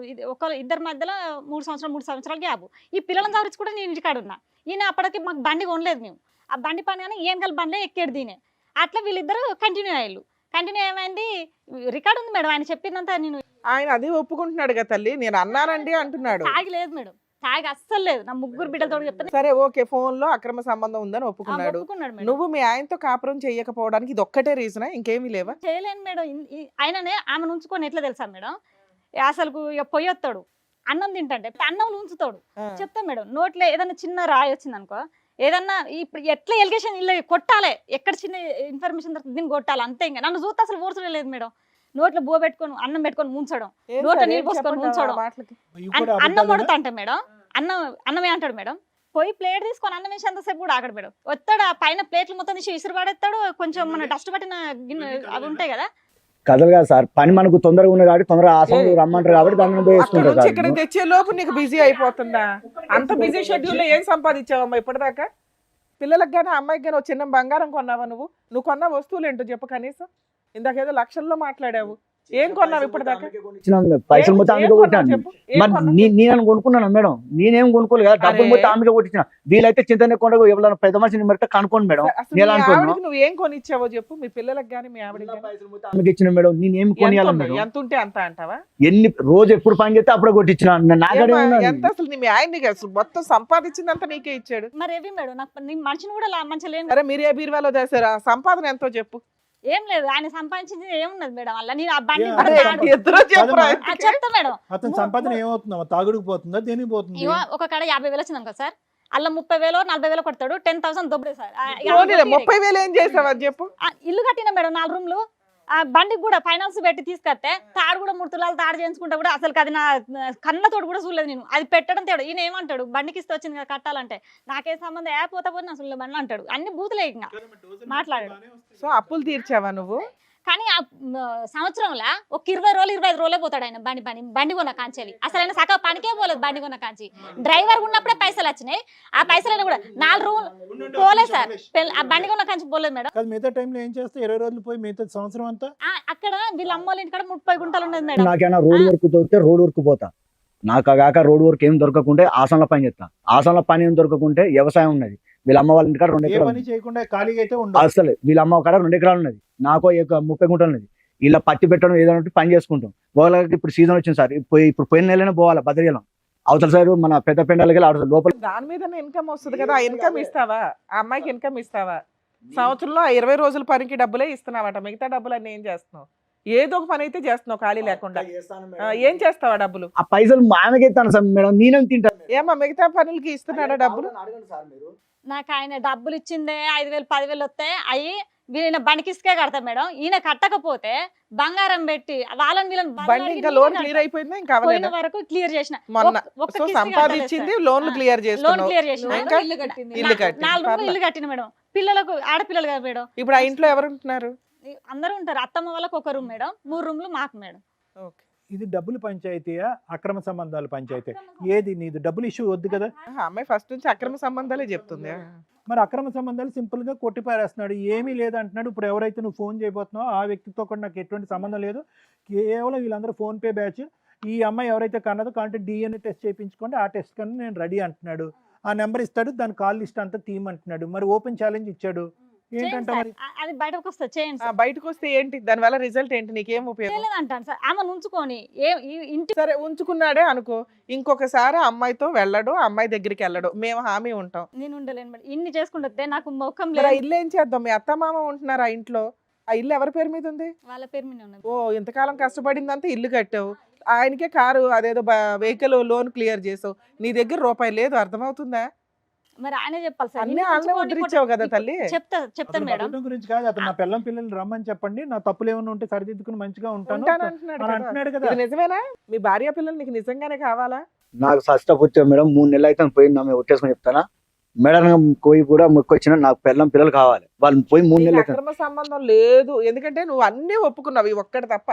ఇద్దరి మధ్యలో 3 సంవత్సరాలు గ్యాప్. ఈ పిల్లలను గురించి కూడా నేను ఇంటికాడ ఉన్నా. ఈయన అప్పటికి మాకు బండి కొనలేదు మేము. ఆ బండి పని కానీ ఏం కలిసి బండ్లే ఎక్కేడు దీనే. అట్లా వీళ్ళిద్దరు కంటిన్యూ ఏమైంది రికార్డు ఉంది మేడం, ఆయన చెప్పిందంతా. నేను ఆయన అది ఒప్పుకుంటున్నాడు కదా తల్లి, నేను అన్నానండి అంటున్నాడు. తాగి లేదు మేడం, తాగి అస్సలు లేదు. నా ముగ్గురు బిడ్డలతో చెప్తాను. సరే ఓకే, ఫోన్ లో అక్రమ సంబంధం ఉందని ఒప్పుకున్నాడు. ఒప్పుకున్నాడు మేడం. నువ్వు మీ ఆయనతో కాపురం చేయకపోవడానికి ఇది ఒక్కటే రీజనా? ఇంకేమీ లేవా? చేయలేను మేడం. ఆయననే ఆమెను ఉంచుకొని ఎట్లా తెలుసా మేడం, అసలు ఇక పొయ్యొత్తాడు, అన్నం తింటే అన్నం ఉంచుతాడు. చెప్తా మేడం, నోట్లో ఏదన్నా చిన్న రాయి వచ్చింది అనుకో, ఏదన్నా ఇప్పుడు ఎట్లా ఎలిగేషన్ ఇల్లు కొట్టాలి, ఎక్కడ చిన్న ఇన్ఫర్మేషన్ దొరుకుతుంది దీన్ని కొట్టాలి అంతే. ఇంకా నన్ను చూస్తే అసలు ఓర్చలే లేదు మేడం. నోట్లో బో పెట్టుకొని అన్నం పెట్టుకొని ముంచడం, నోట్లో నీళ్ళు పోసుకొని ముంచడం, అన్నం వండుతా అంటే మేడం అన్నమే అంటాడు మేడం. పోయి ప్లేట్ తీసుకొని అన్నం వేసి అంతసేపు కూడా ఆగడు మేడం. వస్తాడు, ఆ పైన ప్లేట్లు మొత్తం తీసి విసిరి పడేస్తాడు. కొంచెం మన డస్ట్ పట్టిన గిన్నె అవి ఉంటాయి కదా, కథలు కాదు సార్, పని మనకు తొందరగా ఉంది కాబట్టి తొందరగా ఆసనం రమ్మంటారు కాబట్టి దాన్ని అక్కడ వేసుకుంటారు నుంచి సార్. ఇక్కడ తెచ్చే లోపు నీకు బిజీ అయిపోతుందా? అంత బిజీ షెడ్యూల్ లో ఏం సంపాదించావమ్మా ఇప్పటిదాకా? పిల్లలకు గానీ అమ్మాయికి గానీ చిన్న బంగారం కొన్నావా? నువ్వు కొన్న వస్తువులు ఏంటో చెప్పు కనీసం. ఇందాకేదో లక్షల్లో మాట్లాడావు, ఏం కొన్నావు ఇప్పటిదాకా? పైసలు మొత్తం ఆమెకే కొట్టినాను. చెప్పు, ఏం మరి కొన్నావు? నేను కొనుక్కున్నాను మేడం, నేనేం కొనుక్కోలేదు కదా, డబ్బులు మొత్తం ఆమెకే కొట్టించిన. వీలైతే చింతనే కొండ ఎవరైనా పెద్ద మనిషిని మరి కనుక్కోండి మేడం. అసలు నేను మీ అనుకున్నాను ఆవిడకి నువ్వు ఏం కొనిచ్చావో చెప్పు, మీ పిల్లలకు గానీ మీ ఆవిడకి గానీ. ఆమెకి ఇచ్చిన మేడం, నేనేం కొనియాలి మేడం? ఎంత ఉంటే అంత అంటావా? ఎన్ని రోజు ఎప్పుడు పని చేస్తే అప్పుడే కొట్టించిన. నాగడే ఏమ్మా, ఉన్నాను. ఎంత అసలు నీ ఆయన్ని అసలు మొత్తం సంపాదించిందంతా నీకే ఇచ్చాడు. మరి ఏవి మేడం, నాకు నీ మనిషిని కూడా మంచిగా లేను. సరే మీరు ఏ బీరువాలో చేశారు? ఆ సంపాదన ఎంతో చెప్పు. ఏం లేదు, ఆయన సంపాదించింది ఏమున్నది మేడం వల్ల. నేను ఆ బండి అదే, తాడు. ఇద్దరు చెప్పురా. చెప్తా మేడం. అతని సంపాదన ఏమవుతుందా? తాగుడుకు పోతుందా, దేనికి పోతుంది? ఇగో ఒక కాడ 50,000 వచ్చింది అనుకో సార్, అలా 30,000 40,000 కొడతాడు. 10,000 దొబ్బడే సార్. పోనీలే, 30,000 ఏం చేసావు అది చెప్పు. ఇల్లు కట్టిన మేడం 4 రూమ్లు. ఆ బండికి కూడా ఫైనాన్స్ పెట్టి తీసుకొస్తే తాడు కూడా 3 తులాలు తాడు చేయించుకుంటే కూడా అసలు అది నా కన్నతోడు కూడా చూడలేదు నేను. అది పెట్టడం తేడు. ఈయన ఏమంటాడు, బండికి ఇస్తే వచ్చింది కదా కట్టాలంటే, నాకే సంబంధం పోతా పోతే అసలు బండ్లు అంటాడు. అన్ని బూతులే ఇంకా మాట్లాడాడు. సో అప్పులు తీర్చావా నువ్వు? కానీ ఆ సంవత్సరంలో ఒక 20 రోజులు 25 రోజులే పోతాడు ఆయన బండి కొన్న కాంచెలి. అసలు ఆయన సగం పనికే పోలేదు బండి కొన్న కాంచి. డ్రైవర్ ఉన్నప్పుడే పైసలు వచ్చినాయి. ఆ పైసలు కూడా 4 రోజులు పోలేదు సార్. ఆ బండి కొన్న కాంచి పోలేదు మేడం. మిగతా టైంలో ఏం చేస్తే 20 రోజులు పోయి మిగతా సంవత్సరం అంతా అక్కడ వీళ్ళ అమ్మోళ్ళ ఇంటికాడ 30 గుంటలు ఉన్నది మేడం. నాకేనా రోడ్ వర్క్ దొరికితే రోడ్ వర్క్ పోతా. నాకు కాక రోడ్ వర్క్ ఏం దొరకకుంటే ఆసనలో పని చేస్తా. ఆసనలో పని ఏం దొరకకుంటే వ్యవసాయం ఉన్నది. వీళ్ళ అమ్మ వాళ్ళ ఇంటికాడ 2 ఏ ఎకరాలు పని చేయకుండా ఖాళీగా అయితే ఉండదు. అసలు వీళ్ళ అమ్మ కాడ 2 ఎకరాలు ఉన్నది, నాకు 30 గుంటలు ఉన్నది. ఇలా పత్తి పెట్టడం ఏదైనా పని చేసుకుంటాం. వాళ్ళకి ఇప్పుడు సీజన్ వచ్చింది సార్, ఇప్పుడు పోయిన నెలనే పోవాలి బద్రీలం అవతల సైడ్ మన పెద్ద పెండాలకి లోపల. దాని మీద ఇన్కమ్ వస్తుంది కదా, ఆ ఇన్కమ్ ఇస్తావా? ఆ అమ్మాయికి ఇన్కమ్ ఇస్తావా? సంవత్సరంలో ఆ 20 రోజుల పనికి డబ్బులే ఇస్తున్నావట, మిగతా డబ్బులు అన్నీ ఏం చేస్తున్నావు? ఏదో ఒక పని అయితే చేస్తున్నావు ఖాళీ లేకుండా. ఏం చేస్తావా డబ్బులు? ఆ పైసలు మా ఆమెకి ఇస్తాను సార్ మేడం, నేనేం తింటాను మేడం? ఏమా మిగతా పనులకి ఇస్తున్నాడా డబ్బులు? అడగండి సార్ మీరు. నాకు ఆయన డబ్బులు ఇచ్చిందే 5,000 10,000 వస్తాయి, అవి వీళ్ళ బండికిసుకే కడతా మేడం. ఈయన కట్టకపోతే బంగారం పెట్టి వాళ్ళని వీళ్ళని బండి ఇంకా లోన్ క్లియర్ అయిపోయిందా? ఇంకా పోయిన అవ్వలేదా? వరకు క్లియర్ చేసిన. మొన్న ఒక్క సో కిస్తీ సంపాదించింది కట్టలేదు లోన్లు సార్. క్లియర్ లోన్ చేస్తున్నావు. క్లియర్ చేసిన. ఇంకా ఇల్లు కట్టింది. ఇల్లు కట్టింది. 4 రూమ్లు పర్లే. ఇల్లు కట్టిన మేడం. పిల్లలకు ఆడపిల్లలు కదా మేడం, ఇప్పుడు ఆ ఇంట్లో ఎవరు ఉంటున్నారు? అందరూ ఉంటారు. అత్తమ్మ వాళ్ళకి ఒక రూమ్ మేడం, 3 రూమ్లు మాకు మేడం. ఓకే. ఇది డబ్బులు పంచాయతీయా అక్రమ సంబంధాలు పంచాయతీ? ఏది నీది? డబ్బులు ఇష్యూ వద్దు కదా. అమ్మాయి ఫస్ట్ నుంచి అక్రమ సంబంధాలే చెప్తుంది. మరి అక్రమ సంబంధాలు సింపుల్ గా కొట్టిపారేస్తున్నాడు, ఏమీ లేదు అంటున్నాడు. ఇప్పుడు ఎవరైతే నువ్వు ఫోన్ చేయబోతున్నావో ఆ వ్యక్తితో కూడా నాకు ఎటువంటి సంబంధం లేదు, కేవలం వీళ్ళందరూ ఫోన్ పే బ్యాచ్. ఈ అమ్మాయి ఎవరైతే కన్నదో కాబట్టి DNA టెస్ట్ చేయించుకోండి, ఆ టెస్ట్ కన్నా నేను రెడీ అంటున్నాడు. ఆ నెంబర్ ఇస్తాడు, దాని కాల్ లిస్ట్ అంతా తీయమంటున్నాడు. మరి ఓపెన్ ఛాలెంజ్ ఇచ్చాడు, చేయండి ఏంటంటే సార్. మరి అది బయటకు వస్తుంది, చేయండి సార్. బయటకు వస్తే ఏంటి దానివల్ల రిజల్ట్ ఏంటి? నీకేం ఉపయోగం? చేయలేదంటాను సార్. ఆమె ఉంచుకొని ఇంటి సరే ఉంచుకున్నాడే అనుకో, ఇంకొకసారి ఆ అమ్మాయితో వెళ్ళడు, ఆ అమ్మాయి దగ్గరికి వెళ్ళడు, మేము హామీ ఉంటాం. నేను ఉండలేను మేడం. ఇన్ని చేసుకుంటే నాకు ముఖం మరి ఆ లేదు. ఇల్లు ఏం చేద్దాం? మీ అత్త మామ ఉంటున్నారు ఆ ఇంట్లో, ఆ ఇల్లు ఎవరి పేరు మీద ఉంది? వాళ్ళ పేరు మీద ఉన్నది. ఓ ఇంతకాలం కష్టపడిందంతా ఇల్లు కట్టావు, ఆయనకే కారు అదేదో వెహికల్ లోన్ క్లియర్ చేసావు, నీ దగ్గర రూపాయి లేదు. అర్థమవుతుందా? మరి ఆయనే చెప్పాలి సార్. అన్నీ ఇన్ని వాళ్ళనే ఉంచుకొని ఉద్ధరించావు కదా తల్లి. చెప్తాను అతను మేడం. బతకడం గురించి కాదు, అతను నా పిల్లం పిల్లల్ని రమ్మని చెప్పండి, నా తప్పులు ఏమైనా ఉంటే సరిదిద్దుకుని మంచిగా ఉంటాను ఉంటాను అంటున్నాడు అని కదా. అంటున్నాడు కదా. ఇది నిజమేనా? మీ భార్య పిల్లలు నీకు నిజంగానే కావాలా? నాకు ఫస్ట్ వచ్చావు మేడం, 3 నెలలు అయితే పోయింది, ఆమె ఒట్టేసుకొని చెప్తానా మేడం. పోయి కూడా మొక్కొచ్చిన నాకు పిల్లలు కావాలి, వాళ్ళు పోయి 3 నీకు నెలలు అయితే. అక్రమ సంబంధం లేదు, ఎందుకంటే నువ్వు అన్ని ఒప్పుకున్నావు, ఇవి ఒక్కటి తప్ప.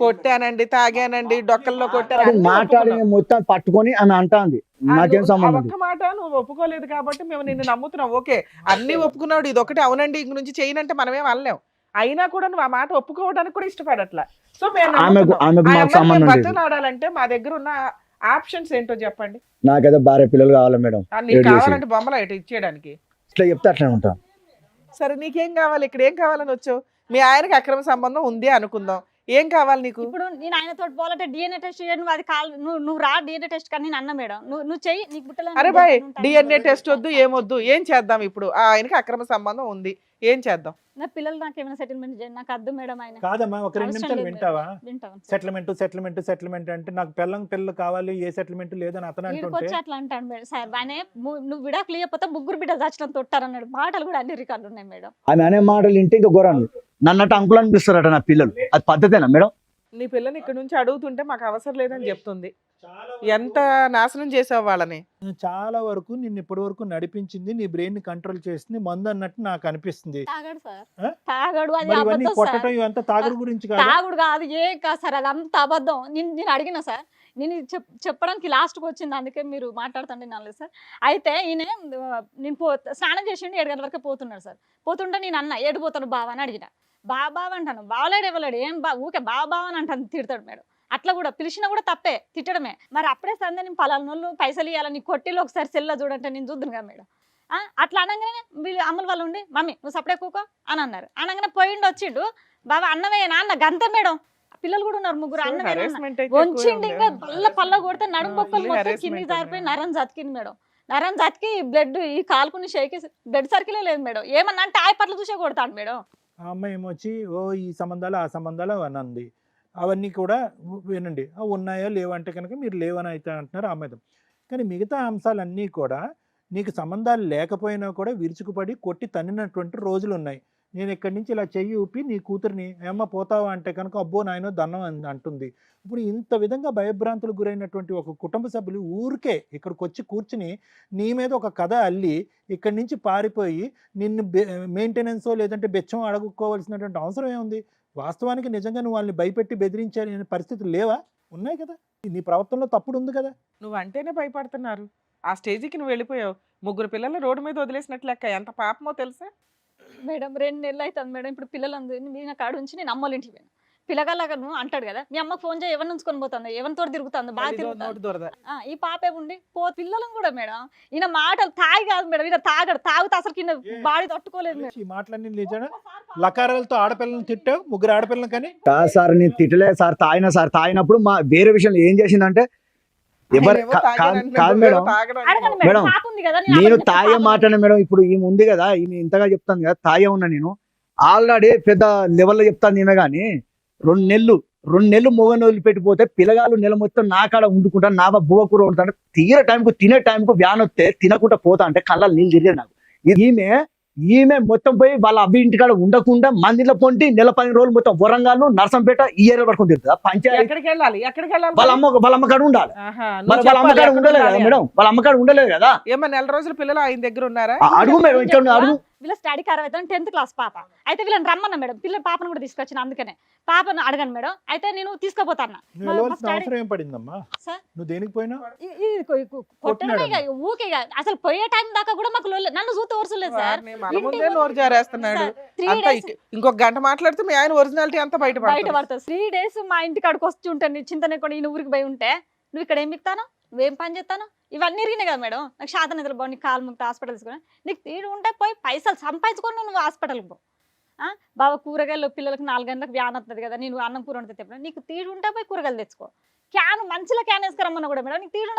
కొట్టానండి, తాగానండి, డొక్కల్లో కొట్టాను అన్నీ మాట్లాడి ఒప్పుకున్నావు. మొత్తం పట్టుకొని ఆమె అంటాంది, నాకేం ఆ సంబంధం ఒక్క మాట నువ్వు ఒప్పుకోలేదు కాబట్టి మేము నిన్ను నమ్ముతున్నాం. ఓకే అన్ని ఒప్పుకున్నాడు, ఇది ఒకటి అవునండి ఇంక నుంచి చేయనంటే మనమేం అనలేం. అయినా కూడా నువ్వు ఆ మాట ఒప్పుకోవడానికి కూడా ఇష్టపడట్లా. సో మేము ఆమెకు మాకు సంబంధం లేదు. బతనాడాలంటే మా దగ్గర ఉన్న ఆప్షన్స్ ఏంటో చెప్పండి. నాకైతే భార్య పిల్లలు కావాలి మేడం, నీకు ఏడు చేసి. కావాలంటే బొమ్మలు ఇటు ఇచ్చేయడానికి. ఇట్లా చెప్తే అట్లా ఉంటాం. సరే నీకేం కావాలి? ఇక్కడ ఏం కావాలని వచ్చావు? మీ ఆయనకి అక్రమ సంబంధం ఉంది అనుకుందాం, ఏం కావాలి నీకు? ఇప్పుడు నేను ఆయనతో పోవాలంటే DNA టెస్ట్ చేయను, అది నువ్వు రా DNA టెస్ట్ కానీ నేను అన్న మేడం, నువ్వు చెయ్యి, నీకు బుట్టలో అరే బాయ్ DNA టెస్ట్ వద్దు ఏమొద్దు, ఏం చేద్దాం? ఇప్పుడు ఆ ఆయనకి అక్రమ సంబంధం ఉంది, ఏం చేద్దాం? నా పిల్లలు నాకు ఏమైనా సెటిల్మెంట్ చేయండి, నాకు అద్దు మేడం. ఆయన కాదమ్మా, ఒక 2 అవసరం నిమిషాలు లేదు. వింటావా? వింటాను సార్. సెటిల్మెంట్ అంటే నాకు పిల్లలు కావాలి, ఏ సెటిల్మెంట్ లేదని అతను వీడికి అంటుంటే వచ్చి అట్లా అంటాడు మేడం. సార్ ఆయన నువ్వు విడాకులు ఇవ్వకపోతే 3 బిడ్డలు చచ్చినంత తొట్టారన్నాడు. మాటలు కూడా అన్ని రికార్డులు ఉన్నాయి మేడం. ఆమె అనే మాటలు వింటే ఇంకా ఘోరాలు నన్నట్టు అంకులు అనిపిస్తారట నా పిల్లలు. అది పద్ధతేనా మేడం? నీ పిల్లని ఇక్కడ నుంచి అడుగుతుంటే మాకు అవసరం లేదని చెప్తుంది. ఎంత నాశనం చేసావు వాళ్ళని. చాలా వరకు నిన్ను ఇప్పటి వరకు నడిపించింది, నీ బ్రెయిన్ ని కంట్రోల్ చేసింది మందు అన్నట్టు నాకు అనిపిస్తుంది. తాగాడు సార్, ఆ? తాగాడు. అది మరి ఇవన్నీ అబద్ధం సార్. కొట్టడం ఇవంతా తాగుడు గురించి కాదు. తాగుడు కాదు, ఏం కాదు సార్, అది అంత అబద్ధం. నేను అడిగిన సార్, నేను చెప్పడానికి లాస్ట్కి వచ్చింది, అందుకే మీరు మాట్లాడుతుంటే నాలేదు సార్. అయితే ఈయన నేను స్నానం చేసిండు, 7 గంటల వరకు పోతున్నాడు సార్. పోతుంటే నేను అన్న ఏడిపోతాను బావ అని అడిగిన. బావ అంటాను, బావలేడు ఇవ్వలేడు, ఏం ఊకే బావ అని అంటాను, తిడతాడు మేడం. అట్లా కూడా పిలిచినా కూడా తప్పే, తిట్టడమే. మరి అప్పుడే సందే నేను పలానోళ్ళు పైసలు ఇవ్వాలని కొట్టిలో ఒకసారి సెల్లో చూడంటే నేను చూద్దును కదా మేడం. అట్లా అనగానే వీళ్ళు అమ్మల వాళ్ళు ఉండి మమ్మీ నువ్వు సపడే కూకో అని అన్నారు. అనగానే పోయిండు వచ్చిండు, బాబా అన్నమే నాన్న గంతే మేడం. పిల్లలు కూడా ఉన్నారు, 3 అన్నమే వంచిండి, ఇంకా పల్ల కొడితే నడుము బొక్కలు మొత్తం కింది జారిపోయి నరం జతికింది మేడం. నరం జతికి బ్లడ్ ఈ కాలుకుని షేకి బ్లడ్ సర్కిలే లేదు మేడం. ఏమన్నా అంటే పట్ల చూసే కొడతాడు మేడం. ఆ అమ్మాయి ఏమొచ్చి ఓ ఈ సంబంధాలు ఆ సంబంధాలు అని అంది. అవన్నీ కూడా వినండి, ఉన్నాయో లేవంటే కనుక మీరు లేవని అయితే అంటున్నారు ఆ అమ్మాయి. కానీ మిగతా అంశాలన్నీ కూడా నీకు సంబంధాలు లేకపోయినా కూడా విరుచుకుపడి కొట్టి తన్నినటువంటి రోజులు ఉన్నాయి. నేను ఇక్కడి నుంచి ఇలా చెయ్యి ఊపి నీ కూతురిని ఏమ్మ పోతావా అంటే కనుక అబ్బో నాయనో దన్నం అంటుంది. ఇప్పుడు ఇంత విధంగా భయభ్రాంతులకు గురైనటువంటి ఒక కుటుంబ సభ్యులు ఊరికే ఇక్కడికి వచ్చి కూర్చుని నీ మీద ఒక కథ అల్లి ఇక్కడి నుంచి పారిపోయి నిన్ను మెయింటెనెన్సో లేదంటే బెచ్చం అడుగుకోవాల్సినటువంటి అవసరం ఏముంది? వాస్తవానికి నిజంగా నువ్వు వాళ్ళని భయపెట్టి బెదిరించాలి అనే పరిస్థితులు లేవా? ఉన్నాయి కదా. నీ ప్రవర్తనలో తప్పుడు ఉంది కదా. నువ్వు అంటేనే భయపడుతున్నారు. ఆ స్టేజ్కి నువ్వు వెళ్ళిపోయావు. 3 పిల్లలు రోడ్డు మీద వదిలేసినట్లు లెక్క. ఎంత పాపమో తెలుసా మేడం. 2 నెలలు అవుతుంది మేడం. ఇప్పుడు పిల్లలందరినీ మీ కాడ ఉంచి నేను అమ్మోళ్ళ ఇంటికి పోయాను. పిల్లగాళ్ళగా అంటాడు కదా, మీ అమ్మకు ఫోన్ చేయి, ఎవరిని ఉంచుకొని పోతుంది, ఎవరితో తిరుగుతుంది, బాగా తిరుగుతుంది. నోటి దొరద. ఈ పాపే ఉండి పిల్లలను కూడా మేడం ఈయన మాటలు తాగి కాదు మేడం, ఈయన తాగితే అసలు కింద బాడీ తట్టుకోలేదు మేడం. ఈ మాటలన్నీ నిజానా? లకారాలతో ఆడపిల్లలను తిట్టావు, 3 ఆడపిల్లలు కానీ. సార్ నేను తిట్టలేదు సార్, తాగిన సార్. తాగినప్పుడు మా వేరే విషయంలో ఏం చేసిందంటే ఎవరు ఆయనేమో కాదు తాగాడంటున్నాడు, కాదు నువ్వేమో మేడం తాగడంటున్నావు. అడగండి మేడం, మేడం, పాప ఉంది కదా నేను తాగే మాటనే మేడం. ఇప్పుడు ఈమె ఉంది కదా, ఈమె ఇంతగా చెప్తాను కదా, తాగే ఉన్నా నేను ఆల్రెడీ పెద్ద లెవెల్లో చెప్తాను ఈమె. కానీ 2 నెలలు మొగని వదిలిపెట్టిపోతే పిల్లగాళ్ళు నెల మొత్తం నా కాడ వండుకుంటా, నా బువ్వ కూర వండుతాను. తినే టైంకు వ్యాన్ వస్తే తినకుండా పోతా అంటే కళ్ళ నీళ్ళు తిరిగాయి నాకు. ఈమె మొత్తం పోయి వాళ్ళ అబ్బి ఇంటికాడ ఉండకుండా మందిలో పొంటి నెల 10 రోజులు మొత్తం వరంగల్ నర్సంపేట ఈ ఏరియా పట్టుకుని తిరుగుతుందా పంచాయతీ? ఎక్కడికి వెళ్ళాలి, ఎక్కడికి వెళ్ళాలి? వాళ్ళ అమ్మకాడ ఉండాలి. ఆహా, మరి నువ్వు వాళ్ళ అమ్మకాడ చెప్పాలి, ఉండలేదు ఎక్కడ కదా ఉండాలి మేడం, వాళ్ళ అమ్మకాడ ఉండలేదు కదా. ఏమో నెల రోజులు పిల్లలు ఆయన దగ్గర ఉన్నారా? అడుగు మేడం, ఇక్కడ అడుగు. వీళ్ళ స్టడీ ఖరాబ్ అవుతుంది, 10th క్లాస్ పాప. అయితే వీళ్ళని రమ్మన్నా మేడం, పాపను కూడా తీసుకొచ్చిన. అందుకనే పాపను అడగండి మేడం, అయితే నేను తీసుకుపోతాను. నువ్వు వెళ్ళవలసిన అవసరం ఏం పడిందమ్మా? సార్? నువ్వు దేనికి పోయినా? కొట్టడమే ఇక, ఊకే ఇక. అసలు పోయే టైం దాకా కూడా మాకు నన్ను చూస్తే ఊర్చలేదు సార్. వారిని మన ముందే నోరు జారేస్తున్నాడు. 3 అంతా days ఇంకొక గంట మాట్లాడితే మీ ఆయన ఒరిజినాలిటీ అంతా బయట బయటపడుతుంది. పడుతుంది. 3 days మా ఇంటికి అడుగు వచ్చి ఉంటాను, చింతనే కూడా ఈయన ఊరికి పోయి ఉంటే నువ్వు ఇక్కడ ఏం మిక్తాను, నువ్వేం పని చేస్తాను, ఇవన్నీ ఎరిగినాయి కదా మేడం. నాకు శాతం నిద్ర బాగు, నీకు కాలు ముక్త హాస్పిటల్ తీసుకుని, నీకు తీడు ఉంటే పోయి పైసలు సంపాదించుకొని నువ్వు హాస్పిటల్కి పో. బాబా కూరగాయలు పిల్లలకు 4 గంటలకు వ్యాన్ వస్తుంది కదా, నేను అన్నం కూర వండితే తెప్ప, నీకు తీడు ఉంటే పోయి కూరగాయలు తెచ్చుకో. మంచిలో క్యాన్ వేసుకురమ్మన్నా కూడా మేడం, నీకు తీడు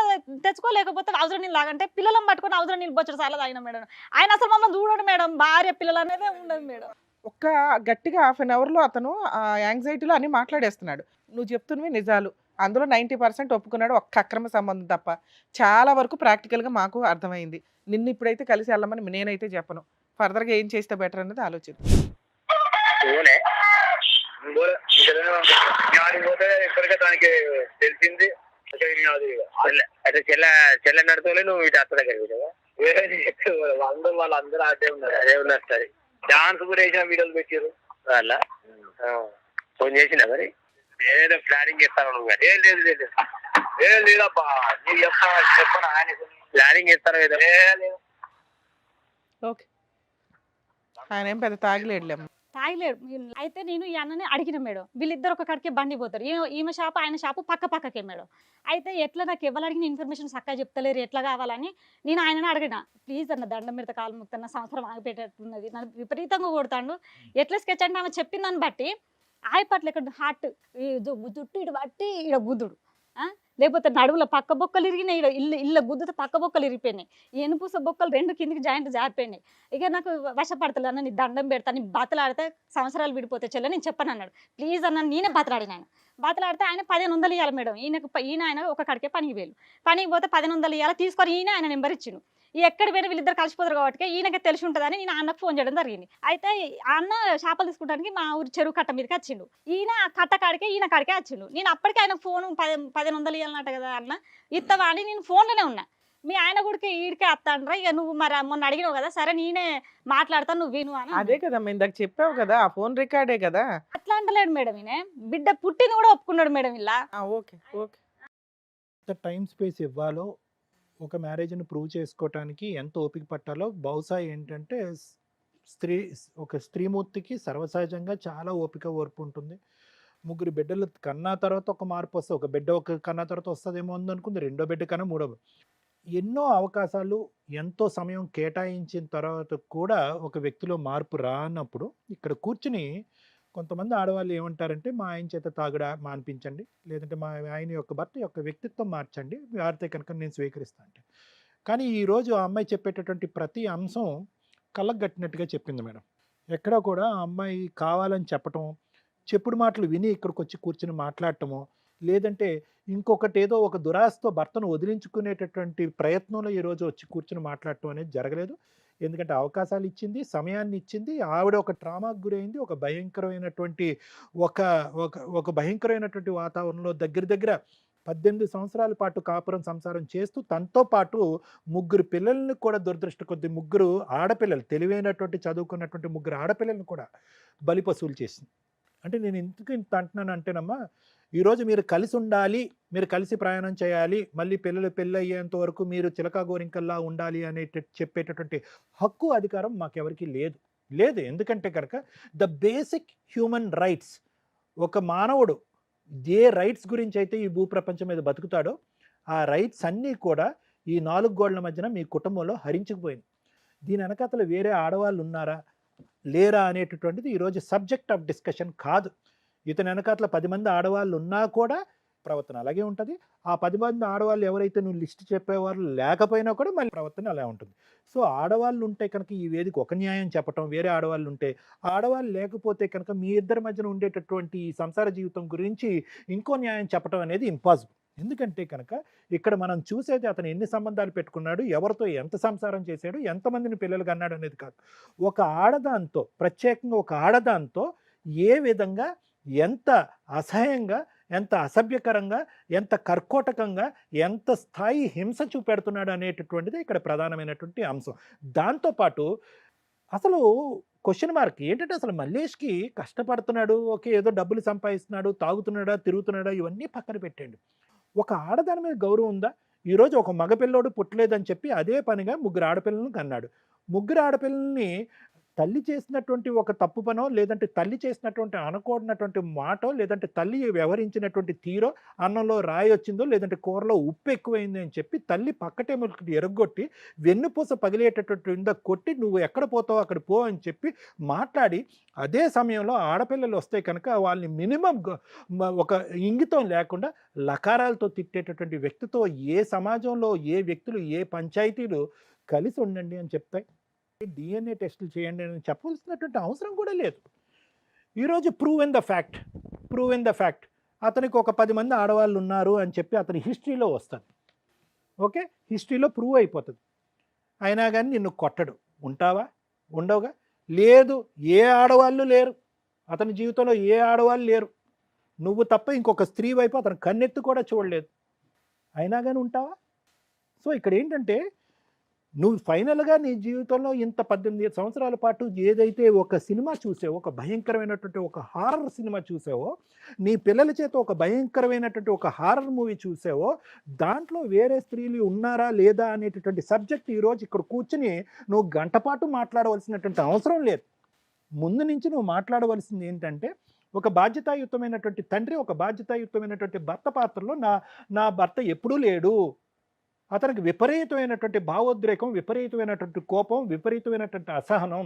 తెచ్చుకోలేకపోతే అవసరం నీళ్ళు లాగంటే పిల్లలను పట్టుకొని అవసరం నీళ్ళు బొచ్చడు చాలా తాగిన మేడం. ఆయన అసలు మమ్మల్ని చూడడు మేడం, భార్య పిల్లలు అనేదే ఉండదు మేడం. ఒక్క గట్టిగా హాఫ్ అన్ అవర్లో అతను ఆ యాంగ్జైటీలో అన్ని మాట్లాడేస్తున్నాడు. నువ్వు చెప్తున్నవి నిజాలు, అందులో 90% ఒప్పుకున్నాడు. ఒక్క అక్రమ సంబంధం తప్ప చాలా వరకు ప్రాక్టికల్గా మాకు అర్థమైంది. నిన్ను ఇప్పుడైతే కలిసి వెళ్ళమని నేనైతే చెప్పను. ఫర్దర్గా ఏం చేస్తే బెటర్ అనేది ఆలోచిద్దాం. ఇప్పటికే దానికి తెలిసింది. అయితే చెల్ల నడుతూనే నువ్వు ఇటు అత్త దగ్గర వాళ్ళందరూ అదే ఉన్నారు సరే. డాన్స్ కూడా వేసిన వీడియోలు పెట్టారు వాళ్ళ. ఫోన్ చేసినా మరి ఏదో ప్లానింగ్ చేస్తాను నువ్వు. ఏం లేదు ఏం లేదబ్బా, నీకు చెప్పను ఆయన ప్లానింగ్ చేస్తాను ఏదో లేదు. ఓకే, ఆయన ఏం పెద్ద తాగిలేడులేమ్మ. తాగలేడు. అయితే నేను ఈ అన్నని అడిగిన మేడం, వీళ్ళిద్దరు ఒక కాడికే బండి పోతారు, ఈమె షాపు ఆయన షాపు పక్కకే మేడం. అయితే ఎట్లా నాకు ఎవరు అడిగిన ఇన్ఫర్మేషన్ చక్కగా చెప్తలేరు, ఎట్లా కావాలని నేను ఆయనని అడిగిన. ప్లీజ్ అన్న దండం మీద కాలు ముక్తన్న, సంవత్సరం ఆగిపెట్టేట్టున్నది, నన్ను విపరీతంగా కొడతాడు. ఎట్లా స్కెచ్ అంటే ఆమె చెప్పిన దాన్ని బట్టి ఆయపట్ల ఇక్కడ హార్ట్ జుట్టు ఇటు బట్టి ఇక్కడ గుద్దుడు, లేకపోతే నడువుల పక్క బొక్కలు ఇరిగినాయి, ఇళ్ళ గుద్దుతో పక్క బొక్కలు ఇరిగిపోయినాయి, ఎనుపూస బొక్కలు 2 కిందికి జాయింట్ జారిపోయినాయి. ఇక నాకు వశపడతలే అన్న, నీ దండం పెడతా, నీ బతలాడితే సంవత్సరాలు విడిపోతే చెల్ల నేను చెప్పను అన్నాడు. ప్లీజ్ అన్న, నేనే బతలాడిన. ఆయన బతలాడితే ఆయన 1500 ఇవ్వాలి మేడం. ఈయన ఆయన ఒక కడికే పనికి వేలు, పనికి పోతే 1500 ఇవ్వాలి తీసుకొని ఆయన నెంబర్ ఇచ్చిండు. ఎక్కడ పోయినా వీళ్ళిద్దరు కలిసిపోతారు కాబట్టి ఈయనకి తెలిసి ఉంటుందని నేను అన్నకు ఫోన్ చేయడం జరిగింది. అయితే అన్న చేపలు తీసుకుంటానికి మా ఊరి చెరువు కట్ట మీదకి వచ్చిండు. ఈయన ఆ కట్ట కాడికే ఈయన కాడికే వచ్చిండు. నేను అప్పటికే ఆయన ఫోన్ 1500 ఇవ్వాలన్నట్ట కదా అన్న, ఇత్తవా అని నేను ఫోన్లోనే ఉన్నా. మీ ఆయన కూడా ఈడికే వస్తాండ్రా, ఇక నువ్వు మరి మొన్న అడిగినావు కదా, సరే నేనే మాట్లాడతాను, నువ్వు విను అని. అదే కదమ్మా ఇందాక చెప్పావు కదా, ఆ ఫోన్ రికార్డే కదా. అట్లా అంటలేడు మేడం, ఈయన బిడ్డ పుట్టింది కూడా ఒప్పుకున్నాడు మేడం. ఇలా ఓకే ఓకే, ఎంత టైం స్పేస్ ఇవ్వాలో ఒక మ్యారేజ్ని ప్రూవ్ చేసుకోవటానికి ఎంత ఓపిక పట్టాలో బహుశా ఏంటంటే ఒక స్త్రీమూర్తికి సర్వసహజంగా చాలా ఓర్పు ఉంటుంది. 3 బిడ్డలు కన్నా తర్వాత ఒక మార్పు వస్తుంది, ఒక బిడ్డ కన్నా తర్వాత వస్తుందేమో అనుకుంది, 2వ బిడ్డ కన్నా 3వ. ఎన్నో అవకాశాలు ఎంతో సమయం కేటాయించిన తర్వాత కూడా ఒక వ్యక్తిలో మార్పు రానప్పుడు ఇక్కడ కూర్చుని కొంతమంది ఆడవాళ్ళు ఏమంటారంటే, మా ఆయన చేత తాగుడా మాన్పించండి, లేదంటే మా ఆయన యొక్క భర్త యొక్క వ్యక్తిత్వం మార్చండి, వారితే కనుక నేను స్వీకరిస్తాను అంటే. కానీ ఈరోజు ఆ అమ్మాయి చెప్పేటటువంటి ప్రతి అంశం కళ్ళకు కట్టినట్టుగా చెప్పింది మేడం. ఎక్కడా కూడా ఆ అమ్మాయి కావాలని చెప్పటం, చెప్పుడు మాటలు విని ఇక్కడికి వచ్చి కూర్చుని మాట్లాడటమో, లేదంటే ఇంకొకటి ఏదో ఒక దురాశతో భర్తను వదిలించుకునేటటువంటి ప్రయత్నంలో ఈరోజు వచ్చి కూర్చుని మాట్లాడటం అనేది జరగలేదు. ఎందుకంటే అవకాశాలు ఇచ్చింది, సమయాన్ని ఇచ్చింది, ఆవిడ ఒక ట్రామాకు గురైంది, ఒక భయంకరమైనటువంటి ఒక భయంకరమైనటువంటి వాతావరణంలో దగ్గర 18 సంవత్సరాల పాటు కాపురం సంసారం చేస్తూ తనతో పాటు 3 పిల్లల్ని కూడా దురదృష్ట కొద్ది 3 ఆడపిల్లలు, తెలివైనటువంటి చదువుకున్నటువంటి 3 ఆడపిల్లల్ని కూడా బలిపశువులు చేసింది. అంటే నేను ఎందుకు ఇంత అంటున్నాను అంటేనమ్మా, ఈరోజు మీరు కలిసి ఉండాలి, మీరు కలిసి ప్రయాణం చేయాలి, మళ్ళీ పిల్లలు పెళ్ళి అయ్యేంత వరకు మీరు చిలకా గోరింకల్లా ఉండాలి అనే చెప్పేటటువంటి హక్కు అధికారం మాకెవరికి లేదు. ఎందుకంటే కనుక ద బేసిక్ హ్యూమన్ రైట్స్, ఒక మానవుడు ఏ రైట్స్ గురించి అయితే ఈ భూప్రపంచం మీద బతుకుతాడో ఆ రైట్స్ అన్నీ కూడా ఈ 4 గోడల మధ్యన మీ కుటుంబంలో హరించుకుపోయింది. దీని వెనకాతల వేరే ఆడవాళ్ళు ఉన్నారా లేరా అనేటటువంటిది ఈరోజు సబ్జెక్ట్ ఆఫ్ డిస్కషన్ కాదు. ఇతని వెనకాతల 10 మంది ఆడవాళ్ళు ఉన్నా కూడా ప్రవర్తన అలాగే ఉంటుంది. ఆ 10 మంది ఆడవాళ్ళు ఎవరైతే నువ్వు లిస్ట్ చెప్పేవారు లేకపోయినా కూడా మళ్ళీ ప్రవర్తన అలా ఉంటుంది. సో, ఆడవాళ్ళు ఉంటే కనుక ఈ వేదిక ఒక న్యాయం చెప్పటం, వేరే ఆడవాళ్ళు ఉంటే, ఆడవాళ్ళు లేకపోతే కనుక మీ ఇద్దరి మధ్యన ఉండేటటువంటి ఈ సంసార జీవితం గురించి ఇంకో న్యాయం చెప్పటం అనేది ఇంపాసిబుల్. ఎందుకంటే కనుక ఇక్కడ మనం చూసేది అతను ఎన్ని సంబంధాలు పెట్టుకున్నాడు, ఎవరితో ఎంత సంసారం చేశాడు, ఎంతమందిని పిల్లలు కన్నాడు అనేది కాదు. ఒక ఆడదాంతో, ప్రత్యేకంగా ఒక ఆడదాంతో ఏ విధంగా, ఎంత అసహ్యంగా, ఎంత అసభ్యకరంగా, ఎంత కర్కోటకంగా, ఎంత స్థాయి హింస చూపెడుతున్నాడు అనేటటువంటిది ఇక్కడ ప్రధానమైనటువంటి అంశం. దాంతోపాటు అసలు క్వెషన్ మార్క్ ఏంటంటే అసలు మల్లేష్‌కి కష్టపడుతున్నాడు, ఓకే, ఏదో డబ్బులు సంపాదిస్తున్నాడు, తాగుతున్నాడా, తిరుగుతున్నాడా ఇవన్నీ పక్కన పెట్టండి. ఒక ఆడదాని మీద గౌరవం ఉందా? ఈరోజు ఒక మగ పిల్లోడు పుట్టలేదని చెప్పి అదే పనిగా ముగ్గురు ఆడపిల్లలను కన్నాడు. ముగ్గురు ఆడపిల్లల్ని తల్లి చేసినటువంటి ఒక తప్పు పనో, లేదంటే తల్లి చేసినటువంటి అనకూడనటువంటి మాటో, లేదంటే తల్లి వ్యవహరించినటువంటి తీరో, అన్నంలో రాయి వచ్చిందో, లేదంటే కూరలో ఉప్పు ఎక్కువైంది అని చెప్పి తల్లి పక్కటేములకి ఎరగొట్టి వెన్నుపూస పగిలేటటువంటి కొట్టి నువ్వు ఎక్కడ పోతావో అక్కడ పో అని చెప్పి మాట్లాడి, అదే సమయంలో ఆడపిల్లలు వస్తే కనుక వాళ్ళని మినిమం ఒక ఇంగితం లేకుండా లకారాలతో తిట్టేటటువంటి వ్యక్తితో ఏ సమాజంలో ఏ వ్యక్తులు, ఏ పంచాయతీలు కలిసి ఉండండి అని చెప్తాయి? DNA టెస్టులు చేయండి అని చెప్పవలసినటువంటి అవసరం కూడా లేదు. ఈరోజు ప్రూవ్ ఇన్ ద ఫ్యాక్ట్ అతనికి ఒక 10 మంది ఆడవాళ్ళు ఉన్నారు అని చెప్పి అతని హిస్టరీలో వస్తుంది. ఓకే, హిస్టరీలో ప్రూవ్ అయిపోతుంది. అయినా కానీ నిన్ను కొట్టడు. ఉంటావా? ఉండవుగా. లేదు, ఏ ఆడవాళ్ళు లేరు అతని జీవితంలో, ఏ ఆడవాళ్ళు లేరు. నువ్వు తప్ప ఇంకొక స్త్రీ వైపు అతను కన్నెత్తి కూడా చూడలేదు. అయినా కానీ ఉంటావా? సో ఇక్కడ ఏంటంటే నువ్వు ఫైనల్‌గా నీ జీవితంలో ఇంత 18 సంవత్సరాల పాటు ఏదైతే ఒక సినిమా చూసావో, ఒక భయంకరమైనటువంటి ఒక హారర్ సినిమా చూసావో, నీ పిల్లల చేత ఒక భయంకరమైనటువంటి ఒక హారర్ మూవీ చూసావో, దాంట్లో వేరే స్త్రీలు ఉన్నారా లేదా అనేటటువంటి సబ్జెక్ట్ ఈరోజు ఇక్కడ కూర్చుని నువ్వు గంట పాటు మాట్లాడవలసినటువంటి అవసరం లేదు. ముందు నుంచి నువ్వు మాట్లాడవలసింది ఏంటంటే, ఒక బాధ్యతాయుతమైనటువంటి తండ్రి, ఒక బాధ్యతాయుతమైనటువంటి భర్త పాత్రలో నా భర్త ఎప్పుడూ లేడు. అతనికి విపరీతమైనటువంటి భావోద్రేకం, విపరీతమైనటువంటి కోపం, విపరీతమైనటువంటి అసహనం.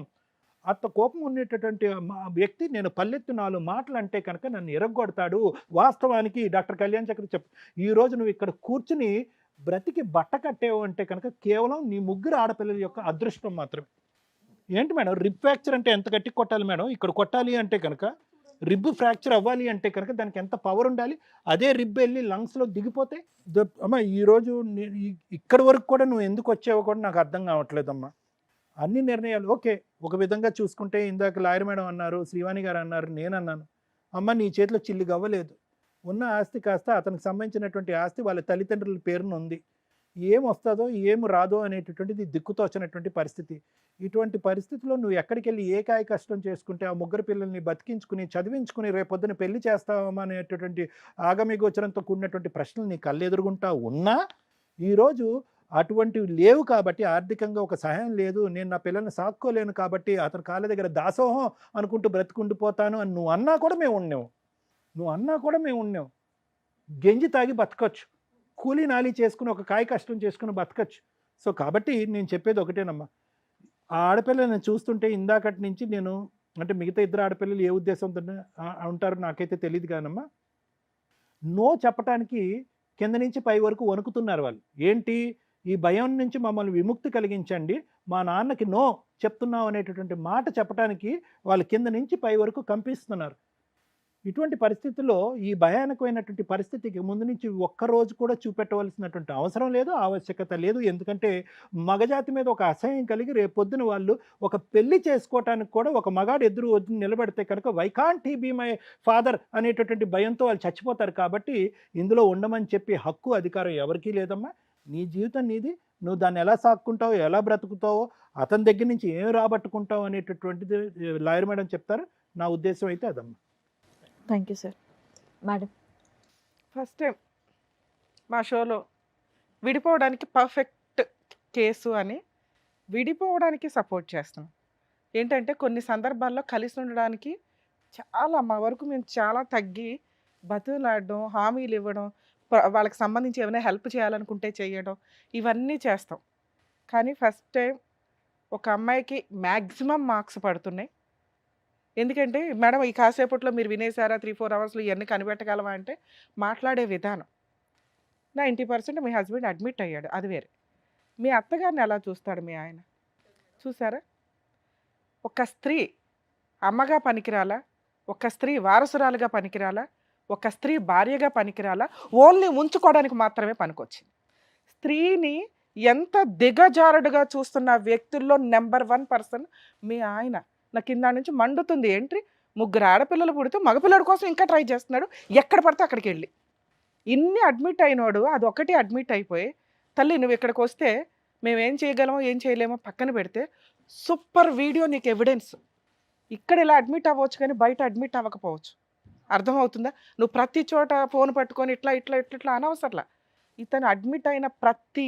అంత కోపం ఉండేటటువంటి వ్యక్తి నేను పల్లెత్తు 4 మాటలు అంటే కనుక నన్ను ఎరగొడతాడు. వాస్తవానికి డాక్టర్ కళ్యాణ్ చక్ర ఈరోజు నువ్వు ఇక్కడ కూర్చుని బ్రతికి బట్ట కట్టేవు అంటే కనుక కేవలం నీ ముగ్గురు ఆడపిల్లల యొక్క అదృష్టం మాత్రమే. ఏంటి మేడం, రిబ్ ఫ్రాక్చర్ అంటే ఎంత గట్టి కొట్టాలి మేడం? ఇక్కడ కొట్టాలి అంటే కనుక, రిబ్ ఫ్రాక్చర్ అవ్వాలి అంటే కనుక దానికి ఎంత పవర్ ఉండాలి? అదే రిబ్ వెళ్ళి లంగ్స్లో దిగిపోతే అమ్మ ఈరోజు ఇక్కడి వరకు కూడా నువ్వు ఎందుకు వచ్చావో కూడా నాకు అర్థం కావట్లేదమ్మా. అన్ని నిర్ణయాలు ఓకే, ఒక విధంగా చూసుకుంటే ఇందాక లాయర్ మేడం అన్నారు, శ్రీవాణి గారు అన్నారు, నేను అన్నాను, అమ్మ నీ చేతిలో చిల్లి గవ్వలేదు. ఉన్న ఆస్తి కాస్త అతనికి సంబంధించినటువంటి ఆస్తి వాళ్ళ తల్లిదండ్రుల పేరున ఉంది. ఏం వస్తుందో ఏం రాదో అనేటటువంటిది దిక్కుతోచినటువంటి పరిస్థితి. ఇటువంటి పరిస్థితిలో నువ్వు ఎక్కడికి వెళ్ళి ఏ కాయ కష్టం చేసుకుంటే ఆ ముగ్గురు పిల్లల్ని బతికించుకుని చదివించుకుని రేపొద్దున పెళ్లి చేస్తావా అనేటటువంటి ఆగమి గోచరంతో కూడినటువంటి ప్రశ్నలు నీ కళ్ళెదురుగుంటా ఉన్నా ఈరోజు అటువంటివి లేవు కాబట్టి, ఆర్థికంగా ఒక సహాయం లేదు, నేను నా పిల్లల్ని సాక్కోలేను కాబట్టి అతని కాళ్ళ దగ్గర దాసోహం అనుకుంటూ బ్రతుకుండిపోతాను అని నువ్వు అన్నా కూడా మేము ఉన్నాం. గెంజి తాగి బతకచ్చు, కూలీ నాలి చేసుకుని ఒక కాయ కష్టం చేసుకుని బతకచ్చు. సో కాబట్టి నేను చెప్పేది ఒకటేనమ్మా, ఆ ఆడపిల్లని చూస్తుంటే ఇందాకటి నుంచి నేను అంటే మిగతా ఇద్దరు ఆడపిల్లలు ఏ ఉద్దేశంతో ఉంటారో నాకైతే తెలియదు కానమ్మా, నో చెప్పటానికి కింద నుంచి పై వరకు వణుకుతున్నారు వాళ్ళు. ఏంటి, ఈ భయం నుంచి మమ్మల్ని విముక్తి కలిగించండి, మా నాన్నకి నో చెప్తున్నాం అనేటటువంటి మాట చెప్పడానికి వాళ్ళు కింద నుంచి పై వరకు కంపిస్తున్నారు. ఇటువంటి పరిస్థితుల్లో ఈ భయానకమైనటువంటి పరిస్థితికి ముందు నుంచి ఒక్కరోజు కూడా చూపెట్టవలసినటువంటి అవసరం లేదు, ఆవశ్యకత లేదు. ఎందుకంటే మగజాతి మీద ఒక అసహ్యం కలిగి రేపొద్దున వాళ్ళు ఒక పెళ్లి చేసుకోవటానికి కూడా ఒక మగాడు ఎదురు నిలబడితే కనుక why can't he be my father అనేటటువంటి భయంతో వాళ్ళు చచ్చిపోతారు. కాబట్టి ఇందులో ఉండమని చెప్పి హక్కు అధికారం ఎవరికీ లేదమ్మా. నీ జీవితం నీది, నువ్వు దాన్ని ఎలా సాక్కుంటావో, ఎలా బ్రతుకుతావో, అతని దగ్గర నుంచి ఏం రాబట్టుకుంటావు అనేటటువంటిది లాయర్ మేడం చెప్తారు. నా ఉద్దేశం అయితే అదమ్మా. Thank you sir. Madam, first time మా షోలో విడిపోవడానికి పర్ఫెక్ట్ కేసు అని విడిపోవడానికి సపోర్ట్ చేస్తున్నాం. ఏంటంటే కొన్ని సందర్భాల్లో కలిసి ఉండడానికి చాలా మా వరకు మేము చాలా తగ్గి బతులాడడం, హామీలు ఇవ్వడం, వాళ్ళకి సంబంధించి ఏమైనా హెల్ప్ చేయాలనుకుంటే చేయడం, ఇవన్నీ చేస్తాం. కానీ ఫస్ట్ టైం ఒక అమ్మాయికి మ్యాక్సిమం మార్క్స్ పడుతున్నాయి. ఎందుకంటే మేడం ఈ కాసేపట్లో మీరు వినేసారా 3-4 అవర్స్లో ఇవన్నీ కనిపెట్టగలమా అంటే మాట్లాడే విధానం 90% మీ హస్బెండ్ అడ్మిట్ అయ్యాడు, అది వేరే. మీ అత్తగారిని ఎలా చూస్తాడు మీ ఆయన? చూసారా? ఒక స్త్రీ అమ్మగా పనికిరాలా, ఒక స్త్రీ వారసురాలుగా పనికిరాలా, ఒక స్త్రీ భార్యగా పనికిరాలా, ఓన్లీ ఉంచుకోవడానికి మాత్రమే పనికొచ్చింది. స్త్రీని ఎంత దిగజారుడుగా చూస్తున్న వ్యక్తుల్లో నెంబర్ 1 పర్సన్ మీ ఆయన. నా కింద నుంచి మండుతుంది. ఏంటి 3 ఆడపిల్లలు పుడితే మగపిల్లడి కోసం ఇంకా ట్రై చేస్తున్నాడు, ఎక్కడ పడితే అక్కడికి వెళ్ళి. ఇన్ని అడ్మిట్ అయినోడు అదొకటి అడ్మిట్ అయిపోయి, తల్లి నువ్వు ఇక్కడికి వస్తే మేము ఏం చేయగలమో ఏం చేయలేమో పక్కన పెడితే సూపర్ వీడియో నీకు ఎవిడెన్స్. ఇక్కడ ఇలా అడ్మిట్ అవ్వచ్చు కానీ బయట అడ్మిట్ అవ్వకపోవచ్చు. అర్థమవుతుందా? నువ్వు ప్రతి చోట ఫోన్ పట్టుకొని ఇట్లా ఇట్లా ఇట్లా ఇట్లా అనవసరంలా. ఇతను అడ్మిట్ అయిన ప్రతి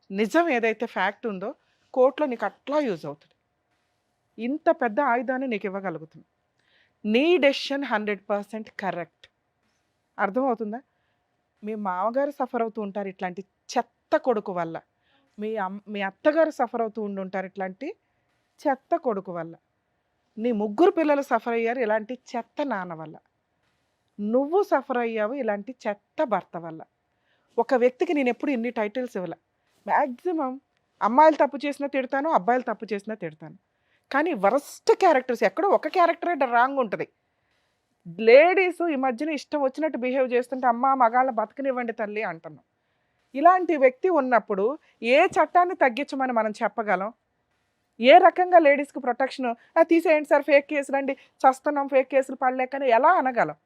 నిజం ఏదైతే ఫ్యాక్ట్ ఉందో కోర్టులో నీకు అట్లా యూజ్ అవుతుంది. ఇంత పెద్ద ఆయుధాన్ని నీకు ఇవ్వగలుగుతుంది. నీ డెసిషన్ 100% కరెక్ట్. అర్థమవుతుందా? మీ మామగారు సఫర్ అవుతూ ఉంటారు ఇట్లాంటి చెత్త కొడుకు వల్ల, మీ అత్తగారు సఫర్ అవుతూ ఉండుంటారు ఇట్లాంటి చెత్త కొడుకు వల్ల, నీ 3 పిల్లలు సఫర్ అయ్యారు ఇలాంటి చెత్త నాన్న వల్ల, నువ్వు సఫర్ అయ్యావు ఇలాంటి చెత్త భర్త వల్ల. ఒక వ్యక్తికి నేను ఎప్పుడు ఇన్ని టైటిల్స్ ఇవ్వలే. మ్యాక్సిమం అమ్మాయిలు తప్పు చేసినా తిడతాను, అబ్బాయిలు తప్పు చేసినా తిడతాను. కానీ వరస్ట్ క్యారెక్టర్స్ ఎక్కడో ఒక క్యారెక్టరే రాంగ్ ఉంటుంది. లేడీస్ ఈ మధ్యన ఇష్టం వచ్చినట్టు బిహేవ్ చేస్తుంటే అమ్మ మగాళ్ళ బతకనివ్వండి తల్లి అంటున్నాం. ఇలాంటి వ్యక్తి ఉన్నప్పుడు ఏ చట్టాన్ని తగ్గించమని మనం చెప్పగలం? ఏ రకంగా లేడీస్కి ప్రొటెక్షన్ తీసేయండి సార్, ఫేక్ కేసులు అండి, చస్తున్నాం ఫేక్ కేసులు పడలేకని ఎలా అనగలం?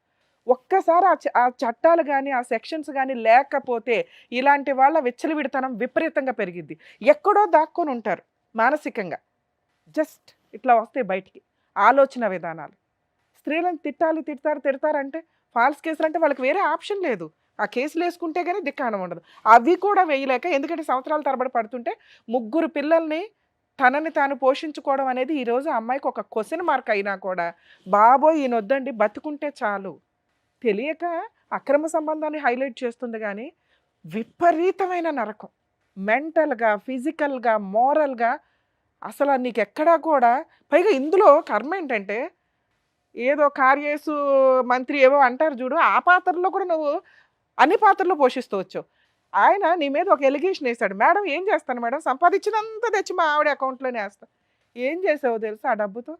ఒక్కసారి ఆ చట్టాలు కానీ ఆ సెక్షన్స్ కానీ లేకపోతే ఇలాంటి వాళ్ళ విచ్చలవిడితనం విపరీతంగా పెరిగిద్ది. ఎక్కడో దాక్కొని ఉంటారు మానసికంగా. జస్ట్ ఇట్లా వస్తాయి బయటికి ఆలోచన విధానాలు. స్త్రీలను తిడతారంటే ఫాల్స్ కేసులు అంటే వాళ్ళకి వేరే ఆప్షన్ లేదు. ఆ కేసులు వేసుకుంటే కానీ దిక్కాణం ఉండదు. అవి కూడా వేయలేక, ఎందుకంటే సంవత్సరాల తరబడి పడుతుంటే 3 పిల్లల్ని తనని తాను పోషించుకోవడం అనేది ఈరోజు అమ్మాయికి ఒక క్వశ్చన్ మార్క్ అయినా కూడా బాబోయ్ ఈయనొద్దండి బతుకుంటే చాలు తెలియక అక్రమ సంబంధాన్ని హైలైట్ చేస్తుంది. కానీ విపరీతమైన నరకం మెంటల్గా, ఫిజికల్గా, మోరల్గా అసలు నీకు ఎక్కడా కూడా. పైగా ఇందులో కర్మ ఏంటంటే ఏదో కార్యేసు మంత్రి ఏవో అంటారు చూడు, ఆ పాత్రలో కూడా నువ్వు అన్ని పాత్రలు పోషిస్తూ వచ్చావు. ఆయన నీ మీద ఒక ఎలిగేషన్ వేశాడు. మేడం ఏం చేస్తాను మేడం, సంపాదించినంత తెచ్చి మా ఆవిడ అకౌంట్లోనే వేస్తా. ఏం చేసావో తెలుసా? ఆ డబ్బుతో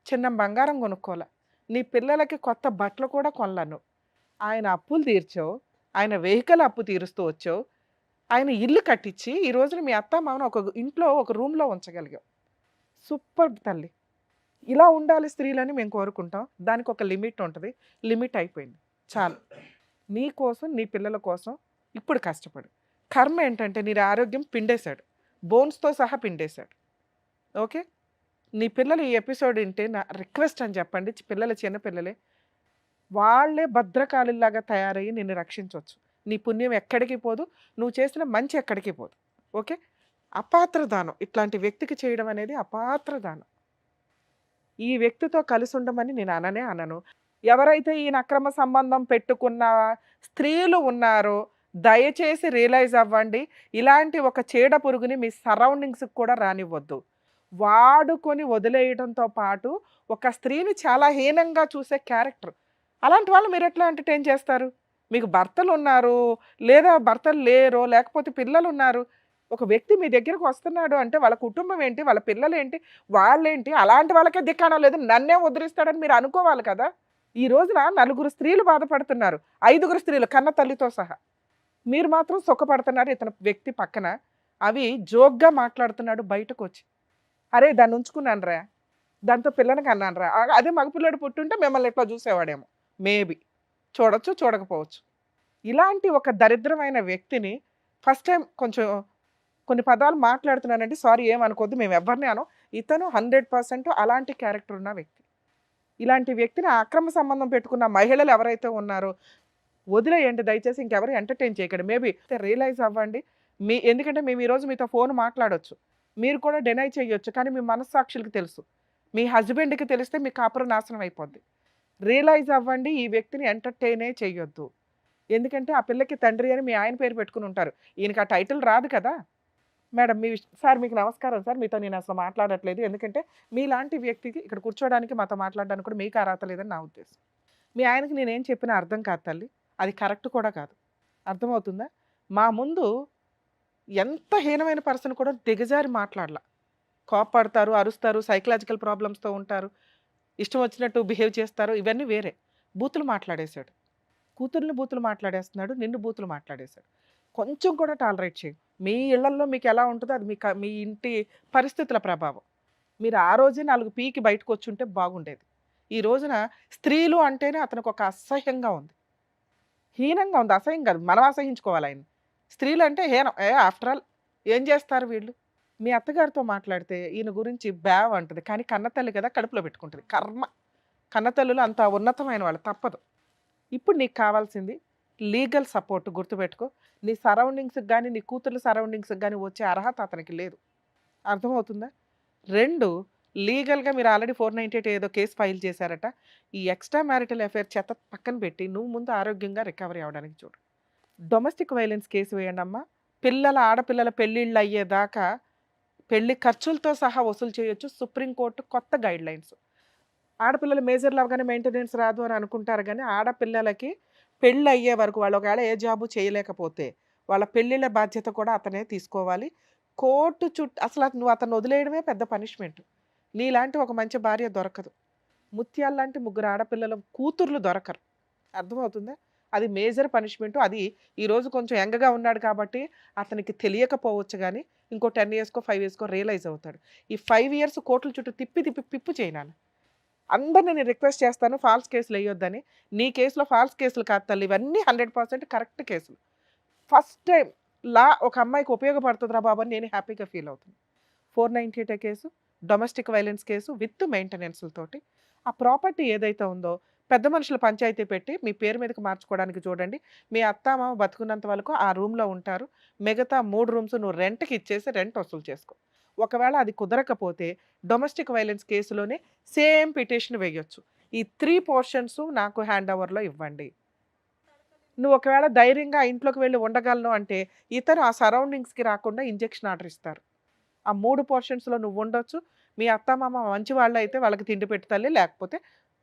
చిన్న బంగారం కొనుక్కోలే, నీ పిల్లలకి కొత్త బట్టలు కూడా కొనలను. ఆయన అప్పులు తీర్చావు, ఆయన వెహికల్ అప్పు తీరుస్తూ వచ్చావు, ఆయన ఇల్లు కట్టించి ఈ రోజున మీ అత్త మామను ఒక ఇంట్లో ఒక రూమ్లో ఉంచగలిగావు. సూపర్ తల్లి. ఇలా ఉండాలి స్త్రీలని మేము కోరుకుంటాం. దానికి ఒక లిమిట్ ఉంటుంది. లిమిట్ అయిపోయింది, చాలు. నీ కోసం నీ పిల్లల కోసం ఇప్పుడు కష్టపడు. కర్మ ఏంటంటే నీ ఆరోగ్యం పిండేశాడు, బోన్స్తో సహా పిండేశాడు. ఓకే, నీ పిల్లలు ఈ ఎపిసోడ్ వింటే నా రిక్వెస్ట్ అని చెప్పండి. పిల్లలు చిన్న పిల్లలే, వాళ్ళే భద్రకాళిలాగా తయారయ్యి నిన్ను రక్షించవచ్చు. నీ పుణ్యం ఎక్కడికి పోదు, నువ్వు చేసిన మంచి ఎక్కడికి పోదు. ఓకే, అపాత్రదానం ఇట్లాంటి వ్యక్తికి చేయడం అనేది అపాత్రదానం. ఈ వ్యక్తితో కలిసి ఉండమని నేను అనను. ఎవరైతే ఈయన అక్రమ సంబంధం పెట్టుకున్న స్త్రీలు ఉన్నారో దయచేసి రియలైజ్ అవ్వండి. ఇలాంటి ఒక చీడ పురుగుని మీ సరౌండింగ్స్కి కూడా రానివ్వద్దు. వాడుకొని వదిలేయడంతో పాటు ఒక స్త్రీని చాలా హీనంగా చూసే క్యారెక్టర్. అలాంటి వాళ్ళు మీరు ఎట్లా ఎంటర్టైన్ చేస్తారు? మీకు భర్తలు ఉన్నారు, లేదా భర్తలు లేరో, లేకపోతే పిల్లలు ఉన్నారు. ఒక వ్యక్తి మీ దగ్గరకు వస్తున్నాడు అంటే వాళ్ళ కుటుంబం ఏంటి, వాళ్ళ పిల్లలు ఏంటి, వాళ్ళేంటి, అలాంటి వాళ్ళకే దిక్కాణం లేదు, నన్నే ఉద్ధరిస్తాడని మీరు అనుకోవాలి కదా. ఈ రోజున 4 స్త్రీలు బాధపడుతున్నారు, 5 స్త్రీలు కన్న తల్లితో సహా. మీరు మాత్రం సుఖపడుతున్నారు ఇతను వ్యక్తి పక్కన. అవి జోక్గా మాట్లాడుతున్నాడు బయటకు వచ్చి. అరే దాన్ని ఉంచుకున్నాను రా, దాంతో పిల్లలకి అన్నాను రా, అదే మగపిల్లడు పుట్టుంటే మిమ్మల్ని ఎట్లా చూసేవాడేమో. మేబీ చూడొచ్చు, చూడకపోవచ్చు. ఇలాంటి ఒక దరిద్రమైన వ్యక్తిని ఫస్ట్ టైం కొంచెం కొన్ని పదాలు మాట్లాడుతున్నానండి, సారీ ఏమనుకోద్దు, మేము ఎవరిని అనం. ఇతను 100% అలాంటి క్యారెక్టర్ ఉన్న వ్యక్తి. ఇలాంటి వ్యక్తిని అక్రమ సంబంధం పెట్టుకున్న మహిళలు ఎవరైతే ఉన్నారో వదిలేయండి దయచేసి, ఇంకెవరు ఎంటర్టైన్ చేయకండి. మేబీ రియలైజ్ అవ్వండి. ఎందుకంటే మేము ఈరోజు మీతో ఫోన్ మాట్లాడవచ్చు, మీరు కూడా డెనై చేయొచ్చు, కానీ మీ మనస్సాక్షులకి తెలుసు. మీ హస్బెండ్కి తెలిస్తే మీ కాపురం నాశనం అయిపోద్ది. రియలైజ్ అవ్వండి, ఈ వ్యక్తిని ఎంటర్టైనే చేయొద్దు. ఎందుకంటే ఆ పిల్లకి తండ్రి అని మీ ఆయన పేరు పెట్టుకుని ఉంటారు, ఈయనకి ఆ టైటిల్ రాదు కదా. మేడం సార్ మీకు నమస్కారం సార్, మీతో నేను అసలు మాట్లాడట్లేదు, ఎందుకంటే మీలాంటి వ్యక్తికి ఇక్కడ కూర్చోడానికి మాతో మాట్లాడడానికి కూడా మీకు అర్హత లేదని నా ఉద్దేశం. మీ ఆయనకి నేనేం చెప్పినా అర్థం కాదు తల్లి, అది కరెక్ట్ కూడా కాదు, అర్థమవుతుందా? మా ముందు ఎంత హీనమైన పర్సన్ కూడా దిగజారి మాట్లాడాల, కోపడతారు, అరుస్తారు, సైకలాజికల్ ప్రాబ్లమ్స్తో ఉంటారు, ఇష్టం వచ్చినట్టు బిహేవ్ చేస్తారు, ఇవన్నీ వేరే. బూతులు మాట్లాడేశాడు, కూతుర్ని బూతులు మాట్లాడేస్తున్నాడు, నిన్ను బూతులు మాట్లాడేశాడు. కొంచెం కూడా టాలరేట్ చేయం. మీ ఇళ్లల్లో మీకు ఎలా ఉంటుందో అది మీ ఇంటి పరిస్థితుల ప్రభావం. మీరు ఆ రోజే 4 పీకి బయటకు వచ్చి ఉంటే బాగుండేది. ఈ రోజున స్త్రీలు అంటేనే అతనికి ఒక అసహ్యంగా ఉంది, హీనంగా ఉంది, అసహ్యం కాదు, మనం అసహించుకోవాలి ఆయన. స్త్రీలు అంటే హీనం. ఆఫ్టర్ ఆల్ ఏం చేస్తారు వీళ్ళు? మీ అత్తగారితో మాట్లాడితే ఈయన గురించి బ్యావ్ అంటుంది, కానీ కన్నతల్లి కదా కడుపులో పెట్టుకుంటుంది. కర్మ, కన్నతల్లులు అంత ఉన్నతమైన వాళ్ళు, తప్పదు. ఇప్పుడు నీకు కావాల్సింది లీగల్ సపోర్ట్. గుర్తుపెట్టుకో, నీ సరౌండింగ్స్కి కానీ నీ కూతుర్ల సరౌండింగ్స్కి కానీ వచ్చే అర్హత అతనికి లేదు, అర్థమవుతుందా? 2, లీగల్గా మీరు ఆల్రెడీ 498 ఏదో కేసు ఫైల్ చేశారట. ఈ ఎక్స్ట్రా మ్యారిటల్ అఫేర్ చెత్త పక్కన పెట్టి నువ్వు ముందు ఆరోగ్యంగా రికవరీ అవ్వడానికి చూడు. డొమెస్టిక్ వైలెన్స్ కేసు వేయండి అమ్మా. ఆడపిల్లల పెళ్ళిళ్ళు అయ్యేదాకా పెళ్లి ఖర్చులతో సహా వసూలు చేయొచ్చు. సుప్రీంకోర్టు కొత్త గైడ్ లైన్స్. ఆడపిల్లలు మేజర్లు అవగానే మెయింటెనెన్స్ రాదు అని అనుకుంటారు, కానీ ఆడపిల్లలకి పెళ్ళి అయ్యే వరకు వాళ్ళు ఒకవేళ ఏ జాబు చేయలేకపోతే వాళ్ళ పెళ్ళిళ్ళ బాధ్యత కూడా అతనే తీసుకోవాలి. కోర్టు అసలు నువ్వు అతను వదిలేయడమే పెద్ద పనిష్మెంట్. నీలాంటి ఒక మంచి భార్య దొరకదు. ముత్యాల లాంటి 3 ఆడపిల్లల కూతుర్లు దొరకరు, అర్థమవుతుందా? అది మేజర్ పనిష్మెంట్. అది ఈరోజు కొంచెం యంగగా ఉన్నాడు కాబట్టి అతనికి తెలియకపోవచ్చు, కానీ ఇంకో 10 ఇయర్స్కో 5 ఇయర్స్కో రియలైజ్ అవుతాడు. ఈ 5 ఇయర్స్ కోర్టుల చుట్టూ పిప్పు చేయనాను. అందరిని నేను రిక్వెస్ట్ చేస్తాను ఫాల్స్ కేసులు వేయొద్దని. నీ కేసులో ఫాల్స్ కేసులు కాదు తల్లి, ఇవన్నీ 100% కరెక్ట్ కేసులు. ఫస్ట్ టైం ఒక అమ్మాయికి ఉపయోగపడుతుందిరా బాబు అని నేను హ్యాపీగా ఫీల్ అవుతుంది. 498 case, domestic violence case with మెయింటెనెన్స్లతోటి. ఆ ప్రాపర్టీ ఏదైతే ఉందో పెద్ద మనుషుల పంచాయతీ పెట్టి మీ పేరు మీదకి మార్చుకోవడానికి చూడండి. మీ అత్తామామ బతుకున్నంత వరకు ఆ రూమ్లో ఉంటారు. మిగతా 3 రూమ్స్ నువ్వు రెంట్కి ఇచ్చేసి రెంట్ వసూలు చేసుకో. ఒకవేళ అది కుదరకపోతే డొమెస్టిక్ వైలెన్స్ కేసులోనే సేమ్ పిటిషన్ వేయొచ్చు. ఈ 3 పోర్షన్స్ నాకు హ్యాండ్ ఓవర్లో ఇవ్వండి. నువ్వు ఒకవేళ ధైర్యంగా ఇంట్లోకి వెళ్ళి ఉండగలను అంటే ఇతను ఆ సరౌండింగ్స్కి రాకుండా ఇంజెక్షన్ ఆర్డర్ ఇస్తారు. ఆ 3 పోర్షన్స్లో నువ్వు ఉండొచ్చు. మీ అత్తమామ మంచి వాళ్ళు అయితే వాళ్ళకి తిండి పెట్టి తల్లి, లేకపోతే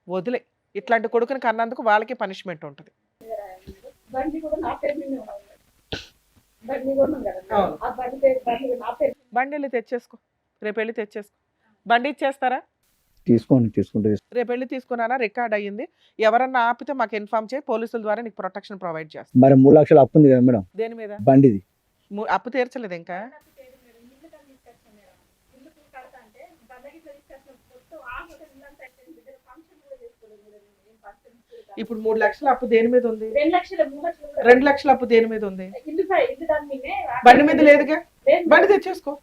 వదిలే. ఇట్లాంటి కొడుకుని కన్నందుకు వాళ్ళకి పనిష్మెంట్ ఉంటుంది. బండి వెళ్ళి తెచ్చేసుకో, రేపు వెళ్ళి తెచ్చేసుకో. బండి ఇచ్చేస్తారా? తీసుకుంటే రేపు వెళ్ళి తీసుకున్నానా, రికార్డ్ అయ్యింది. ఎవరన్నా ఆపితే మాకు ఇన్ఫార్మ్ చేయి, పోలీసుల ద్వారా నీకు ప్రొటెక్షన్ ప్రొవైడ్ చేస్తాం. మరి 3 లక్షలు అప్పు ఉంది కదా మేడం దేని మీద? బండిది. అప్పు తీర్చలేదు ఇంకా. ఇప్పుడు 3 లక్షల అప్పు దేని మీద ఉంది? 2 లక్షల అప్పు దేని మీద ఉంది? బండి మీద లేదుగా. బండి తెచ్చేసుకో.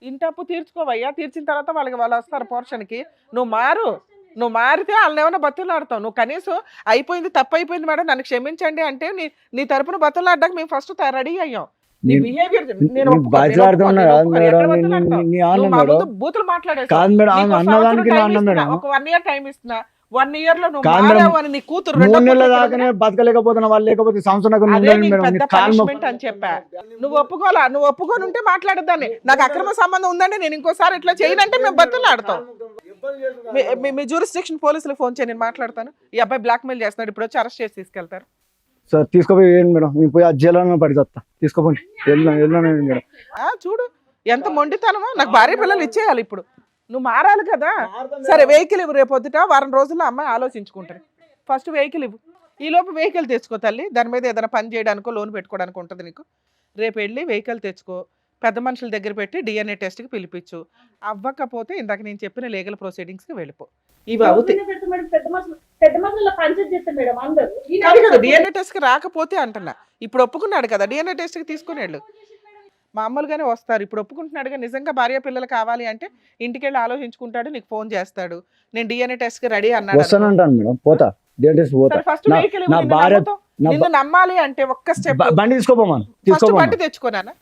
ఇంటి అప్పు తీర్చుకోవయ్యా. తీర్చిన తర్వాత వాళ్ళు వస్తారు పోర్షన్కి. నువ్వు మారితే వాళ్ళని ఏమైనా బతులాడతావు. నువ్వు కనీసం అయిపోయింది, తప్పు అయిపోయింది మేడం, నన్ను క్షమించండి అంటే నీ తరపున బతులాడడానికి మేము ఫస్ట్ రెడీ అయ్యాం. నీ బిహేవియర్ బూతులు మాట్లాడేసి ఒక 1 ఇయర్ టైం ఇస్తున్నా. 1 ఇయర్ లో నువ్వు మారావు అని నీ కూతురు 3 నెలల దాకానే బతకలేకపోతున్నా వాళ్ళు, లేకపోతే సంవత్సరం పెద్ద పనిష్మెంట్ అని చెప్పా. నువ్వు ఒప్పుకొని ఉంటే మాట్లాడదాన్ని. నాకు అక్రమ సంబంధం ఉందంటే నేను ఇంకోసారి ఇట్లా చేయనంటే మేము బతులాడతాం. మీ జ్యూరిస్డిక్షన్ పోలీసులకు ఫోన్ చేయి, నేను మాట్లాడతాను. ఈ అబ్బాయి బ్లాక్ మెయిల్ చేస్తున్నాడు, ఇప్పుడు వచ్చి అరెస్ట్ చేసి తీసుకెళ్తారు. సార్ తీసుకుపోయి మేడం, నేను పోయి ఆ జైల్లో పడిచేస్తా. తీసుకోపోండి మేడం. చూడు ఎంత మొండితనమో. నాకు భార్య పిల్లలు ఇచ్చేయాలి ఇప్పుడు. నువ్వు మారాలి కదా. సరే వెహికల్ ఇవ్వు, రేపు పొద్దుట వారం రోజుల్లో అమ్మాయి ఆలోచించుకుంటారు. ఫస్ట్ వెహికల్ ఇవ్వు. ఈలోపు వెహికల్ తెచ్చుకో తల్లి. దాని మీద ఏదైనా పని చేయడానికో లోన్ పెట్టుకోవడానికి ఉంటుంది నీకు. రేపు వెళ్ళి వెహికల్ తెచ్చుకో, పెద్ద మనుషుల దగ్గర పెట్టి DNA టెస్ట్కి పిలిపించు. అవ్వకపోతే ఇందాక నేను చెప్పిన లీగల్ ప్రొసీడింగ్స్కి వెళ్ళిపో. ఇవి అవుతాయి కదా. DNA టెస్ట్కి రాకపోతే అంటున్నా. ఇప్పుడు ఒప్పుకున్నాడు కదా, DNA టెస్ట్కి తీసుకుని వెళ్ళు. మామూలుగానే వస్తారు. ఇప్పుడు ఒప్పుకుంటున్నాడుగా. నిజంగా భార్య పిల్లలు కావాలి అంటే ఇంటికి వెళ్ళి ఆలోచించుకుంటాడు, నీకు ఫోన్ చేస్తాడు. నేను DNA టెస్ట్కి రెడీ అన్నాడు. ఫస్ట్ వెహికల్ నిన్ను నమ్మాలి అంటే ఒక్క స్టెప్ బండి తీసుకోపోమా. ఫస్ట్ బండి తెచ్చుకోనా.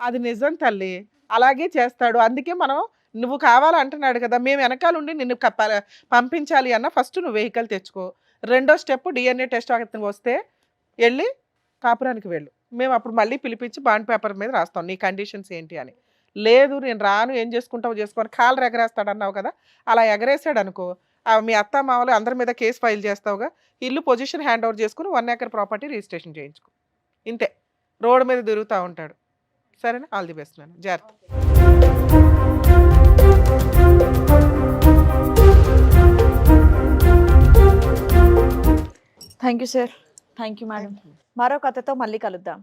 అది నిజం తల్లి, అలాగే చేస్తాడు. అందుకే మనం నువ్వు కావాలంటున్నాడు కదా, మేము వెనకాల ఉండి నిన్ను పంపించాలి అన్న ఫస్ట్ నువ్వు వెహికల్ తెచ్చుకో. రెండో స్టెప్ DNA టెస్ట్ వస్తే వెళ్ళి కాపురానికి వెళ్ళు, మేము అప్పుడు మళ్ళీ పిలిపించి బాండ్ పేపర్ మీద రాస్తాం నీ కండిషన్స్ ఏంటి అని. లేదు నేను రాను, ఏం చేసుకుంటావు చేసుకొని కాలర్ ఎగరేస్తాడు అన్నావు కదా, అలా ఎగరేసాడు అనుకో, మీ అత్త మామలు అందరి మీద కేసు ఫైల్ చేస్తావుగా, ఇల్లు పొజిషన్ హ్యాండ్ ఓవర్ చేసుకుని 1 acre ప్రాపర్టీ రిజిస్ట్రేషన్ చేయించుకో. ఇంతే, రోడ్డు మీద తిరుగుతూ ఉంటాడు. సరేనా? ఆల్ ది బెస్ట్ మేడం, జాగ్రత్త. Thank you sir, thank you madam. మరో కథతో మళ్ళీ కలుద్దాం.